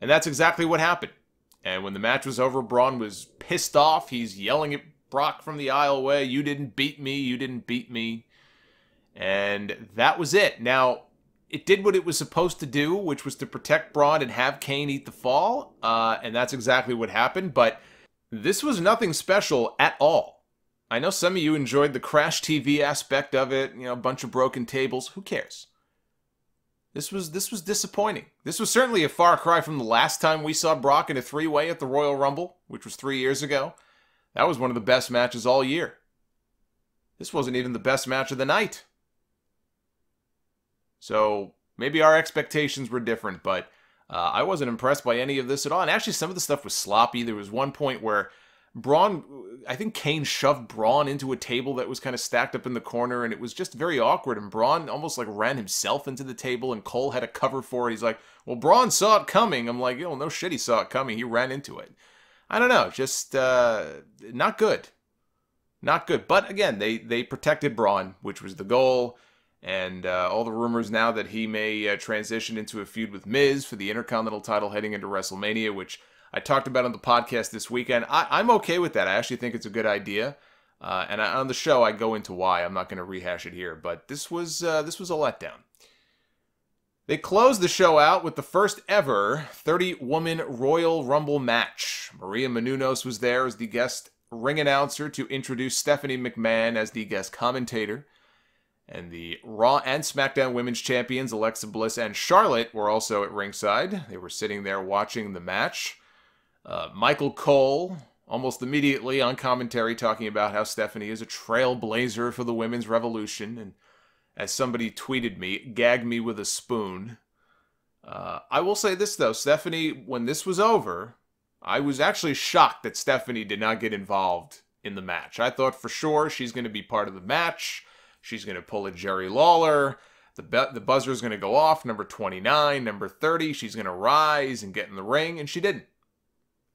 And that's exactly what happened. And when the match was over, Braun was pissed off. He's yelling at Brock from the aisleway, "You didn't beat me, you didn't beat me." And that was it. Now, it did what it was supposed to do, which was to protect Braun and have Kane eat the fall. And that's exactly what happened. But this was nothing special at all. I know some of you enjoyed the Crash TV aspect of it, a bunch of broken tables. Who cares? This was disappointing. This was certainly a far cry from the last time we saw Brock in a 3-way at the Royal Rumble, which was 3 years ago. That was one of the best matches all year. This wasn't even the best match of the night. So maybe our expectations were different, but I wasn't impressed by any of this at all. And actually, some of the stuff was sloppy. There was one point where I think Kane shoved Braun into a table that was kind of stacked up in the corner, and it was just very awkward, and Braun almost like ran himself into the table, and Cole had a cover for it. He's like, well, Braun saw it coming. I'm like, no shit, he saw it coming. He ran into it. I don't know, just not good. Not good. But again, they protected Braun, which was the goal, and all the rumors now that he may transition into a feud with Miz for the Intercontinental title heading into WrestleMania, which I talked about on the podcast this weekend. I'm okay with that. I actually think it's a good idea. And on the show, I go into why. I'm not going to rehash it here. But this was a letdown. They closed the show out with the first ever 30-woman Royal Rumble match. Maria Menounos was there as the guest ring announcer to introduce Stephanie McMahon as the guest commentator. And the Raw and SmackDown Women's Champions, Alexa Bliss and Charlotte, were also at ringside. They were sitting there watching the match. Michael Cole, almost immediately on commentary, talking about how Stephanie is a trailblazer for the women's revolution. And as somebody tweeted me, gag me with a spoon. I will say this, though. Stephanie, when this was over, I was actually shocked that Stephanie did not get involved in the match. I thought for sure she's going to be part of the match. She's going to pull a Jerry Lawler. The buzzer is going to go off. Number 29, number 30. She's going to rise and get in the ring. And she didn't.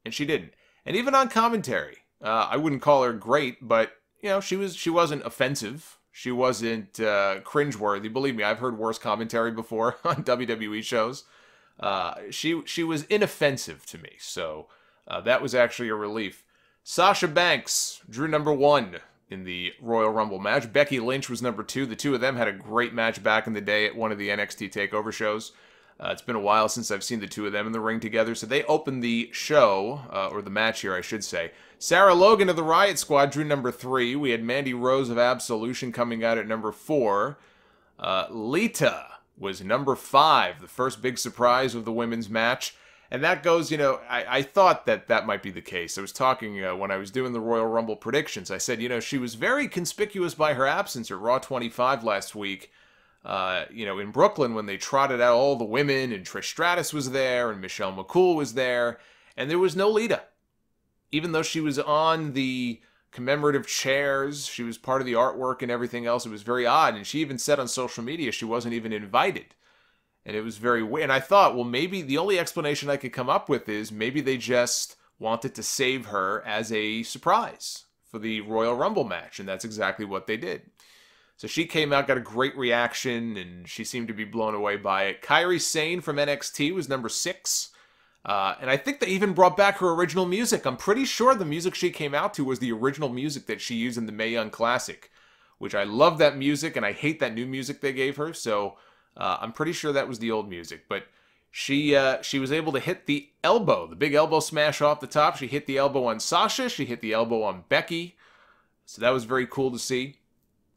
And even on commentary, I wouldn't call her great, but she wasn't offensive. She wasn't cringeworthy. Believe me, I've heard worse commentary before on WWE shows. She was inoffensive to me, so that was actually a relief. Sasha Banks drew number 1 in the Royal Rumble match. Becky Lynch was number 2. The two of them had a great match back in the day at one of the NXT TakeOver shows. It's been a while since I've seen the two of them in the ring together, so they opened the show, or the match here, I should say. Sarah Logan of the Riot Squad drew number 3. We had Mandy Rose of Absolution coming out at number 4. Lita was number 5, the first big surprise of the women's match. And that goes, you know, I thought that might be the case. I was talking when I was doing the Royal Rumble predictions. I said, you know, she was very conspicuous by her absence at Raw 25 last week. You know, in Brooklyn when they trotted out all the women, and Trish Stratus was there, and Michelle McCool was there, and there was no Lita. Even though she was on the commemorative chairs, she was part of the artwork and everything else. It was very odd, and she even said on social media she wasn't even invited. And it was very weird. And I thought, well, maybe the only explanation I could come up with is maybe they just wanted to save her as a surprise for the Royal Rumble match. And that's exactly what they did. So she came out, got a great reaction, and she seemed to be blown away by it. Kairi Sane from NXT was number 6. And I think they even brought back her original music. I'm pretty sure the music she came out to was the original music that she used in the Mae Young Classic, which I love that music, and I hate that new music they gave her. So I'm pretty sure that was the old music, but she was able to hit the elbow, the big elbow smash off the top. She hit the elbow on Sasha. She hit the elbow on Becky. So that was very cool to see.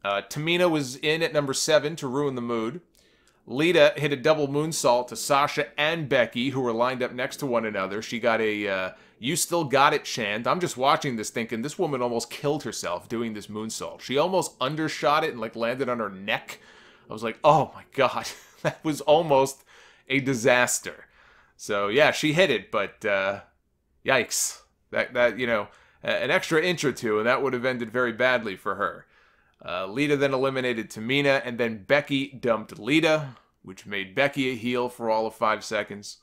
Tamina was in at number 7 to ruin the mood. Lita hit a double moonsault to Sasha and Becky, who were lined up next to one another. She got a "You Still Got It" chant. I'm just watching this thinking this woman almost killed herself doing this moonsault. She almost undershot it and like landed on her neck. I was like, oh my God, that was almost a disaster. So yeah, she hit it, but yikes. That you know, an extra inch or two, and that would have ended very badly for her. Lita then eliminated Tamina, and then Becky dumped Lita, which made Becky a heel for all of 5 seconds.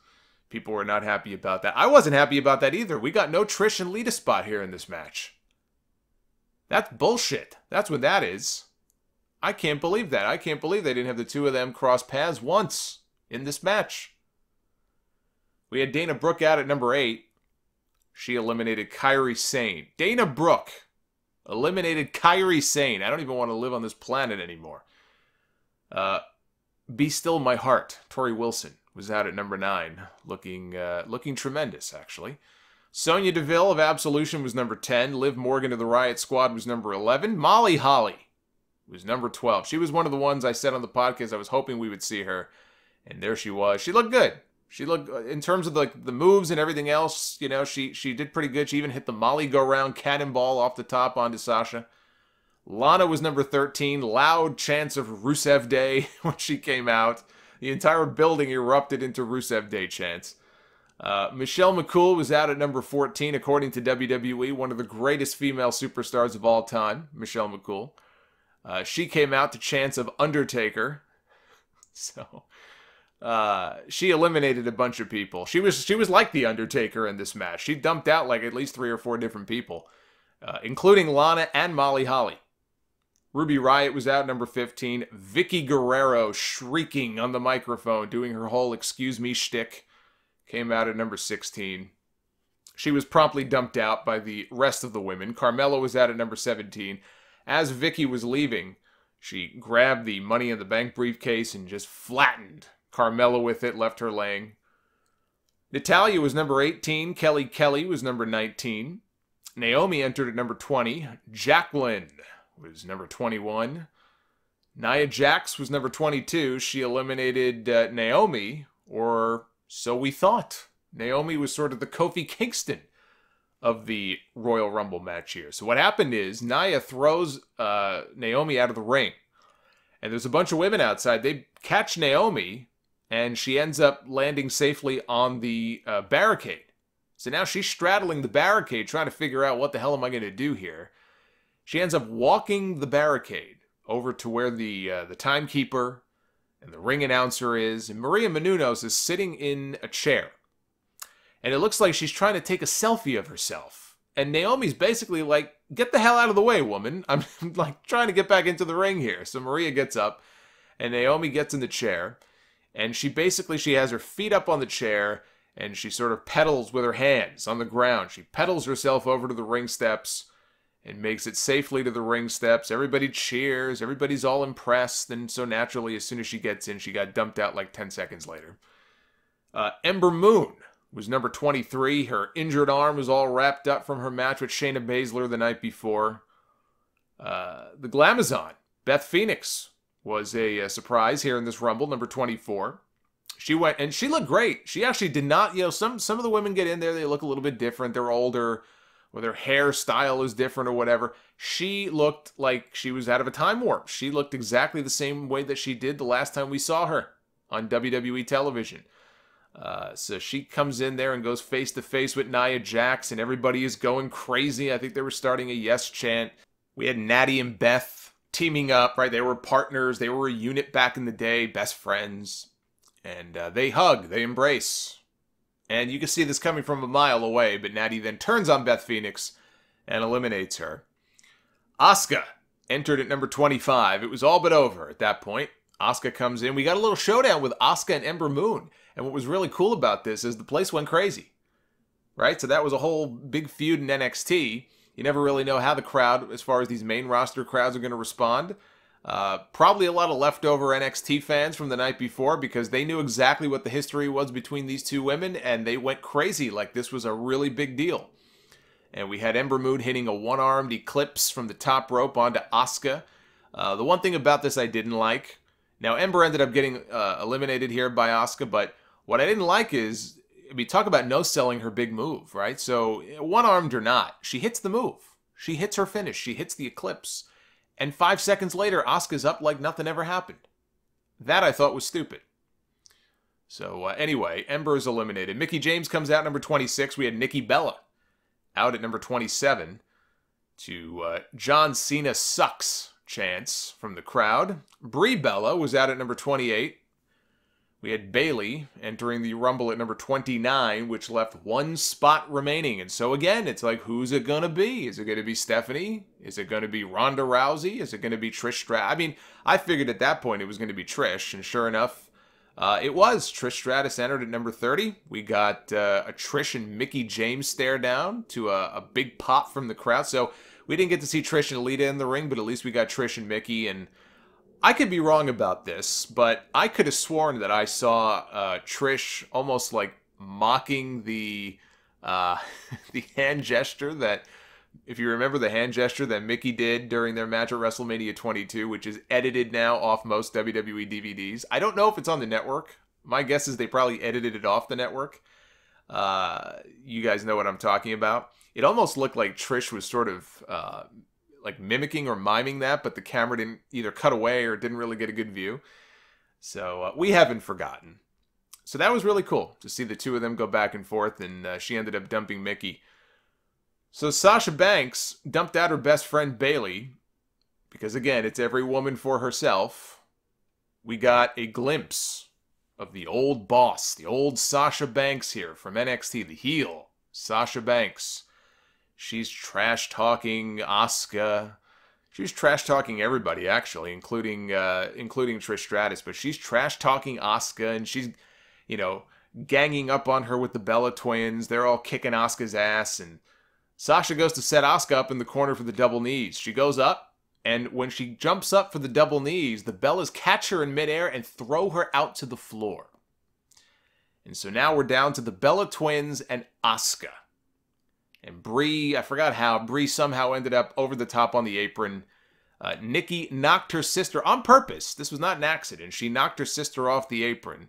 People were not happy about that. I wasn't happy about that either. We got no Trish and Lita spot here in this match. That's bullshit. That's what that is. I can't believe that. I can't believe they didn't have the two of them cross paths once in this match. We had Dana Brooke out at number 8. She eliminated Kairi Sane. Dana Brooke eliminated Kairi Sane. I don't even want to live on this planet anymore. Be Still My Heart. Tori Wilson was out at number 9. Looking tremendous, actually. Sonya Deville of Absolution was number 10. Liv Morgan of the Riot Squad was number 11. Molly Holly was number 12. She was one of the ones I said on the podcast I was hoping we would see her. And there she was. She looked good. She looked, in terms of the moves and everything else, you know, she did pretty good. She even hit the Molly go-round cannonball off the top onto Sasha. Lana was number 13. Loud chants of Rusev Day when she came out. The entire building erupted into Rusev Day chants. Michelle McCool was out at number 14, according to WWE, one of the greatest female superstars of all time, Michelle McCool. She came out to chants of Undertaker. So she eliminated a bunch of people. She was like the Undertaker in this match. She dumped out like at least 3 or 4 different people, including Lana and Molly Holly. Ruby Riott was out number 15. Vicky Guerrero, shrieking on the microphone, doing her whole excuse me shtick, came out at number 16. She was promptly dumped out by the rest of the women. Carmella was out at number 17. As Vicky was leaving, she grabbed the Money in the Bank briefcase and just flattened Carmella with it, left her laying. Natalya was number 18. Kelly was number 19. Naomi entered at number 20. Jacqueline was number 21. Nia Jax was number 22. She eliminated Naomi, or so we thought. Naomi was sort of the Kofi Kingston of the Royal Rumble match here. So what happened is Nia throws Naomi out of the ring. And there's a bunch of women outside. They catch Naomi, and she ends up landing safely on the barricade. So now she's straddling the barricade, trying to figure out what the hell am I going to do here. She ends up walking the barricade over to where the timekeeper and the ring announcer is, and Maria Menounos is sitting in a chair. And it looks like she's trying to take a selfie of herself. And Naomi's basically like, get the hell out of the way, woman. I'm like trying to get back into the ring here. So Maria gets up, and Naomi gets in the chair. And she has her feet up on the chair, and she sort of pedals with her hands on the ground. She pedals herself over to the ring steps and makes it safely to the ring steps. Everybody cheers. Everybody's all impressed. And so naturally, as soon as she gets in, she got dumped out like 10 seconds later. Ember Moon was number 23. Her injured arm was all wrapped up from her match with Shayna Baszler the night before. The Glamazon, Beth Phoenix, was a surprise here in this Rumble, number 24. She went, and she looked great. She actually did not, some of the women get in there, they look a little bit different. They're older, or their hairstyle is different or whatever. She looked like she was out of a time warp. She looked exactly the same way that she did the last time we saw her on WWE television. So she comes in there and goes face-to-face with Nia Jax, and everybody is going crazy. I think they were starting a yes chant. We had Natty and Beth teaming up, right? They were partners. They were a unit back in the day, best friends. And they hug, they embrace. And you can see this coming from a mile away, but Natty then turns on Beth Phoenix and eliminates her. Asuka entered at number 25. It was all but over at that point. Asuka comes in. We got a little showdown with Asuka and Ember Moon. And what was really cool about this is the place went crazy. Right? So that was a whole big feud in NXT. You never really know how the crowd, as far as these main roster crowds, are going to respond. Probably a lot of leftover NXT fans from the night before, because they knew exactly what the history was between these two women, and they went crazy like this was a really big deal. And we had Ember Moon hitting a one-armed eclipse from the top rope onto Asuka. The one thing about this I didn't like, now Ember ended up getting eliminated here by Asuka, but what I didn't like is, we talk about no-selling her big move, right? So one-armed or not, she hits the move. She hits her finish. She hits the eclipse. And 5 seconds later, Asuka's up like nothing ever happened. That I thought was stupid. So anyway, Ember is eliminated. Mickie James comes out number 26. We had Nikki Bella out at number 27 to John Cena sucks chants from the crowd. Brie Bella was out at number 28. We had Bayley entering the Rumble at number 29, which left one spot remaining. And so again, it's like, who's it going to be? Is it going to be Stephanie? Is it going to be Ronda Rousey? Is it going to be Trish Stratus? I mean, I figured at that point it was going to be Trish, and sure enough, it was. Trish Stratus entered at number 30. We got a Trish and Mickie James stare down to a big pop from the crowd. So we didn't get to see Trish and Alita in the ring, but at least we got Trish and Mickie. And I could be wrong about this, but I could have sworn that I saw Trish almost like mocking the the hand gesture that, if you remember the hand gesture that Mickie did during their match at WrestleMania 22, which is edited now off most WWE DVDs. I don't know if it's on the network. My guess is they probably edited it off the network. You guys know what I'm talking about. It almost looked like Trish was sort of like mimicking or miming that, but the camera didn't either cut away or didn't really get a good view. So we haven't forgotten. So that was really cool to see the two of them go back and forth, and she ended up dumping Mickie. So Sasha Banks dumped out her best friend Bayley, because again, it's every woman for herself. We got a glimpse of the old boss, the old Sasha Banks here from NXT, the heel, Sasha Banks. She's trash-talking Asuka. She's trash-talking everybody, actually, including Trish Stratus. But she's trash-talking Asuka, and she's, ganging up on her with the Bella Twins. They're all kicking Asuka's ass, and Sasha goes to set Asuka up in the corner for the double knees. She goes up, and when she jumps up for the double knees, the Bellas catch her in midair and throw her out to the floor. And so now we're down to the Bella Twins and Asuka. And Brie, I forgot how, Brie somehow ended up over the top on the apron. Nikki knocked her sister on purpose. This was not an accident. She knocked her sister off the apron,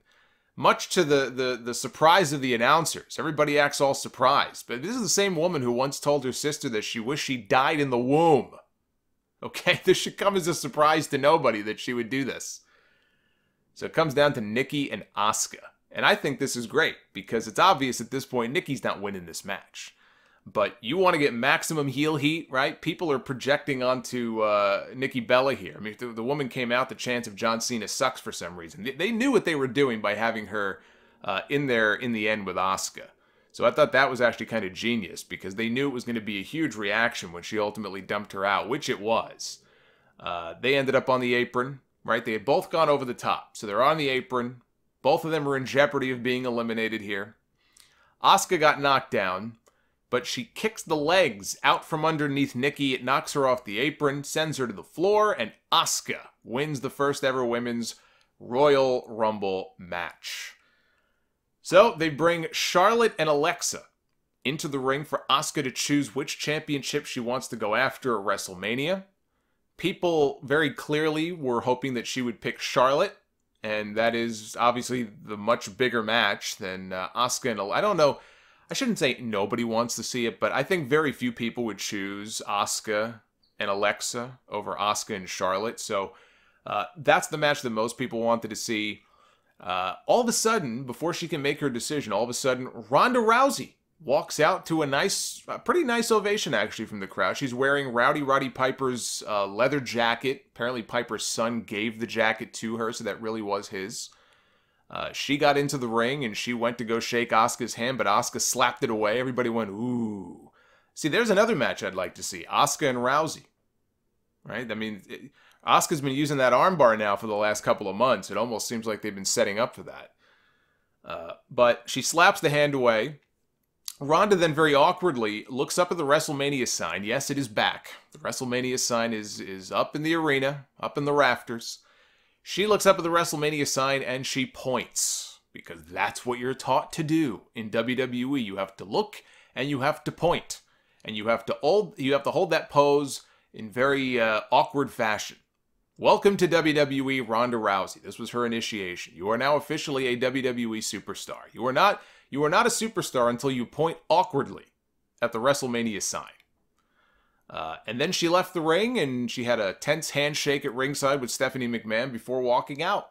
much to the surprise of the announcers. Everybody acts all surprised. But this is the same woman who once told her sister that she wished she died in the womb. Okay, this should come as a surprise to nobody that she would do this. So it comes down to Nikki and Asuka. And I think this is great, because it's obvious at this point Nikki's not winning this match. But you want to get maximum heel heat, right? People are projecting onto Nikki Bella here. I mean, the woman came out, the chance of John Cena sucks for some reason. They knew what they were doing by having her in there in the end with Asuka. So I thought that was actually kind of genius, because they knew it was going to be a huge reaction when she ultimately dumped her out, which it was. They ended up on the apron, right? They had both gone over the top. So they're on the apron. Both of them are in jeopardy of being eliminated here. Asuka got knocked down, but she kicks the legs out from underneath Nikki. It knocks her off the apron, sends her to the floor, and Asuka wins the first ever Women's Royal Rumble match. So they bring Charlotte and Alexa into the ring for Asuka to choose which championship she wants to go after at WrestleMania. people very clearly were hoping that she would pick Charlotte, and that is obviously the much bigger match than Asuka and I don't know. I shouldn't say nobody wants to see it, but I think very few people would choose Asuka and Alexa over Asuka and Charlotte. So that's the match that most people wanted to see. All of a sudden, before she can make her decision, all of a sudden, Ronda Rousey walks out to a pretty nice ovation, actually, from the crowd. She's wearing Roddy Piper's leather jacket. Apparently, Piper's son gave the jacket to her, so that really was his. She got into the ring, and she went to go shake Asuka's hand, but Asuka slapped it away. Everybody went, ooh. See, there's another match I'd like to see. Asuka and Rousey. Right? I mean, Asuka's been using that armbar now for the last couple of months. It almost seems like they've been setting up for that. But she slaps the hand away. Ronda then very awkwardly looks up at the WrestleMania sign. Yes, it is back. The WrestleMania sign is up in the arena, up in the rafters. She looks up at the WrestleMania sign and she points, because that's what you're taught to do in WWE. You have to look and you have to point, and you have to hold that pose in very awkward fashion. Welcome to WWE, Ronda Rousey. This was her initiation. You are now officially a WWE superstar. You are not a superstar until you point awkwardly at the WrestleMania sign. And then she left the ring, and she had a tense handshake at ringside with Stephanie McMahon before walking out.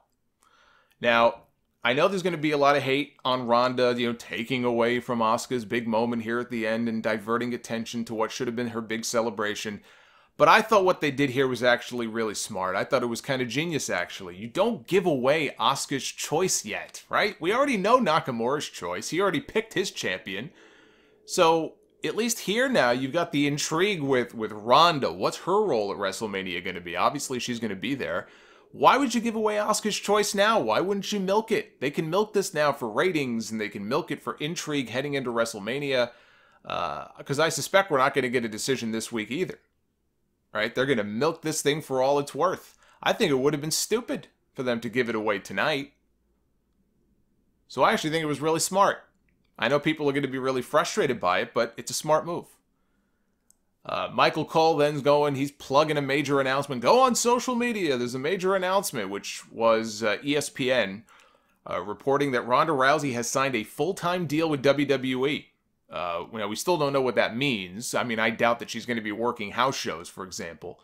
Now, I know there's going to be a lot of hate on Ronda, taking away from Asuka's big moment here at the end and diverting attention to what should have been her big celebration. But I thought what they did here was actually really smart. I thought it was kind of genius, actually. You don't give away Asuka's choice yet, right? We already know Nakamura's choice. He already picked his champion. So, at least here now, you've got the intrigue with Ronda. What's her role at WrestleMania going to be? Obviously, she's going to be there. Why would you give away Asuka's choice now? Why wouldn't you milk it? They can milk this now for ratings, and they can milk it for intrigue heading into WrestleMania. Because I suspect we're not going to get a decision this week either. Right? They're going to milk this thing for all it's worth. I think it would have been stupid for them to give it away tonight. So I actually think it was really smart. I know people are going to be really frustrated by it, but it's a smart move. Michael Cole then's going, he's plugging a major announcement. Go on social media, there's a major announcement, which was ESPN reporting that Ronda Rousey has signed a full-time deal with WWE. We still don't know what that means. I mean, I doubt that she's going to be working house shows, for example.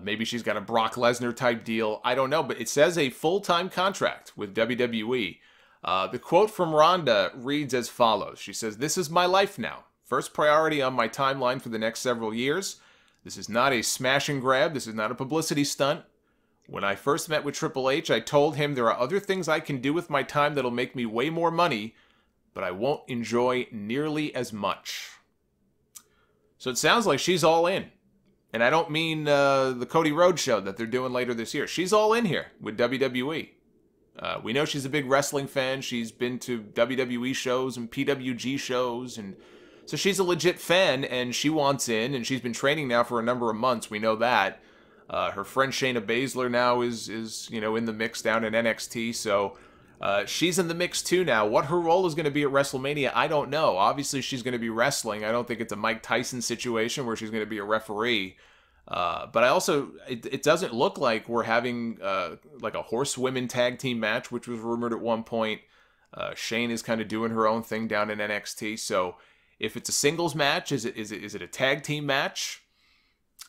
Maybe she's got a Brock Lesnar type deal. I don't know, but it says a full-time contract with WWE. The quote from Ronda reads as follows. She says, "This is my life now. First priority on my timeline for the next several years. This is not a smash and grab. This is not a publicity stunt. When I first met with Triple H, I told him there are other things I can do with my time that'll make me way more money, but I won't enjoy nearly as much." So it sounds like she's all in. And I don't mean the Cody Rhodes show that they're doing later this year. She's all in here with WWE. We know she's a big wrestling fan. She's been to WWE shows and PWG shows, and so she's a legit fan, and she wants in, and she's been training now for a number of months. We know that. Her friend Shayna Baszler now is in the mix down in NXT, so she's in the mix too now. What her role is going to be at WrestleMania, I don't know. Obviously, she's going to be wrestling. I don't think it's a Mike Tyson situation where she's going to be a referee. But it doesn't look like we're having like a horsewomen tag team match, which was rumored at one point. Shane is kind of doing her own thing down in NXT. So if it's a singles match, is it a tag team match?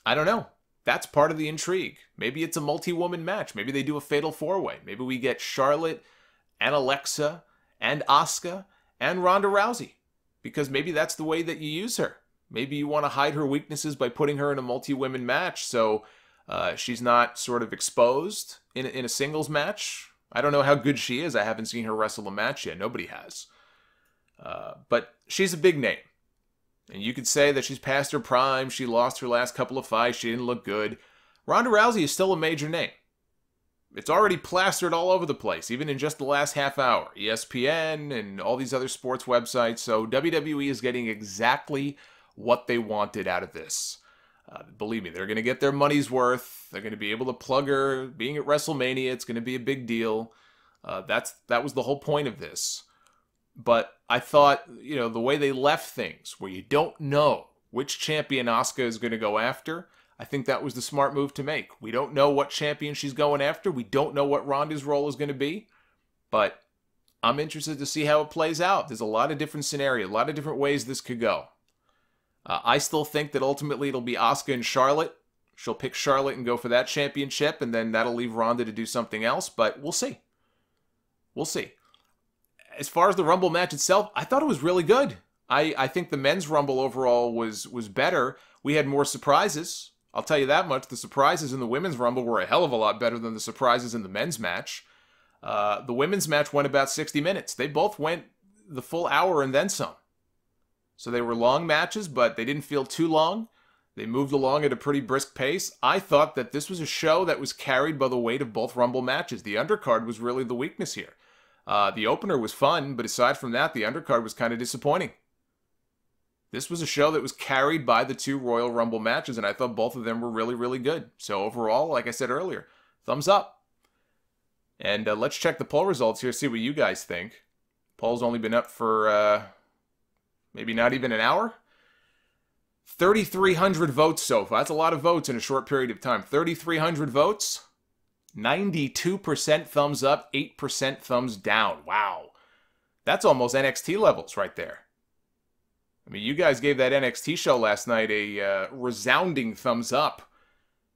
I don't know. That's part of the intrigue. Maybe it's a multi-woman match. Maybe they do a fatal four-way. Maybe we get Charlotte and Alexa and Asuka and Ronda Rousey, because maybe that's the way that you use her. Maybe you want to hide her weaknesses by putting her in a multi-women match so she's not sort of exposed in a singles match. I don't know how good she is. I haven't seen her wrestle a match yet. Nobody has. But she's a big name. And you could say that she's past her prime. She lost her last couple of fights. She didn't look good. Ronda Rousey is still a major name. It's already plastered all over the place, even in just the last half hour. ESPN and all these other sports websites. So WWE is getting exactly what they wanted out of this. Believe me, they're going to get their money's worth. They're going to be able to plug her. Being at WrestleMania, it's going to be a big deal. That was the whole point of this. But I thought, the way they left things, where you don't know which champion Asuka is going to go after, I think that was the smart move to make. We don't know what champion she's going after. We don't know what Ronda's role is going to be. But I'm interested to see how it plays out. There's a lot of different scenarios, a lot of different ways this could go. I still think that ultimately it'll be Asuka and Charlotte. She'll pick Charlotte and go for that championship, and then that'll leave Ronda to do something else, but we'll see. We'll see. As far as the Rumble match itself, I thought it was really good. I think the men's Rumble overall was better. We had more surprises. I'll tell you that much. The surprises in the women's Rumble were a hell of a lot better than the surprises in the men's match. The women's match went about 60 minutes. They both went the full hour and then some. So they were long matches, but they didn't feel too long. They moved along at a pretty brisk pace. I thought that this was a show that was carried by the weight of both Rumble matches. The undercard was really the weakness here. The opener was fun, but aside from that, the undercard was kind of disappointing. This was a show that was carried by the two Royal Rumble matches, and I thought both of them were really, really good. So overall, like I said earlier, thumbs up. And let's check the poll results here, see what you guys think. Poll's only been up for maybe not even an hour. 3,300 votes so far. That's a lot of votes in a short period of time. 3,300 votes. 92% thumbs up, 8% thumbs down. Wow. That's almost NXT levels right there. I mean, you guys gave that NXT show last night a resounding thumbs up.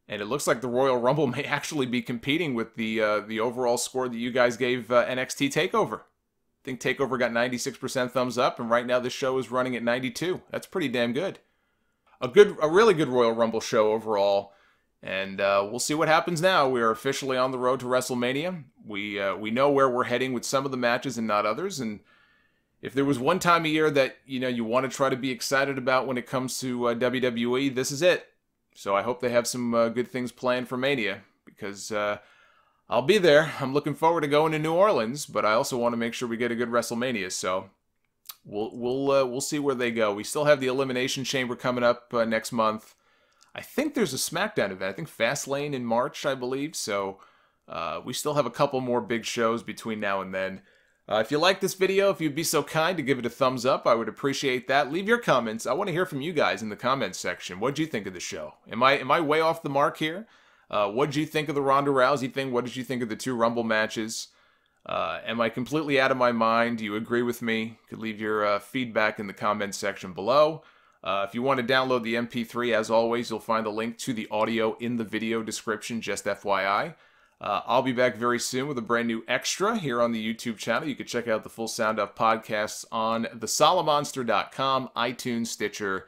And it looks like the Royal Rumble may actually be competing with the overall score that you guys gave NXT TakeOver. I think TakeOver got 96% thumbs up, and right now this show is running at 92. That's pretty damn good. A really good Royal Rumble show overall, and we'll see what happens now. We are officially on the road to WrestleMania. We know where we're heading with some of the matches and not others, and if there was one time of year that you want to try to be excited about when it comes to WWE, this is it. So I hope they have some good things planned for Mania, because I'll be there. I'm looking forward to going to New Orleans, but I also want to make sure we get a good WrestleMania. So we'll see where they go. We still have the Elimination Chamber coming up next month. I think there's a SmackDown event. I think Fastlane in March, I believe. So we still have a couple more big shows between now and then. If you like this video, if you'd be so kind to give it a thumbs up, I would appreciate that. Leave your comments. I want to hear from you guys in the comments section. What did you think of the show? Am I way off the mark here? What did you think of the Ronda Rousey thing? What did you think of the two Rumble matches? Am I completely out of my mind? Do you agree with me? You could leave your feedback in the comments section below. If you want to download the MP3, as always, you'll find the link to the audio in the video description, just FYI. I'll be back very soon with a brand new extra here on the YouTube channel. You can check out the full Sound Off podcasts on thesolomonster.com, iTunes, Stitcher,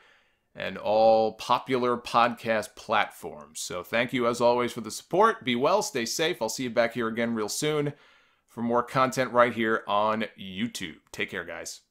and all popular podcast platforms. So thank you, as always, for the support. Be well, stay safe. I'll see you back here again real soon for more content right here on YouTube. Take care, guys.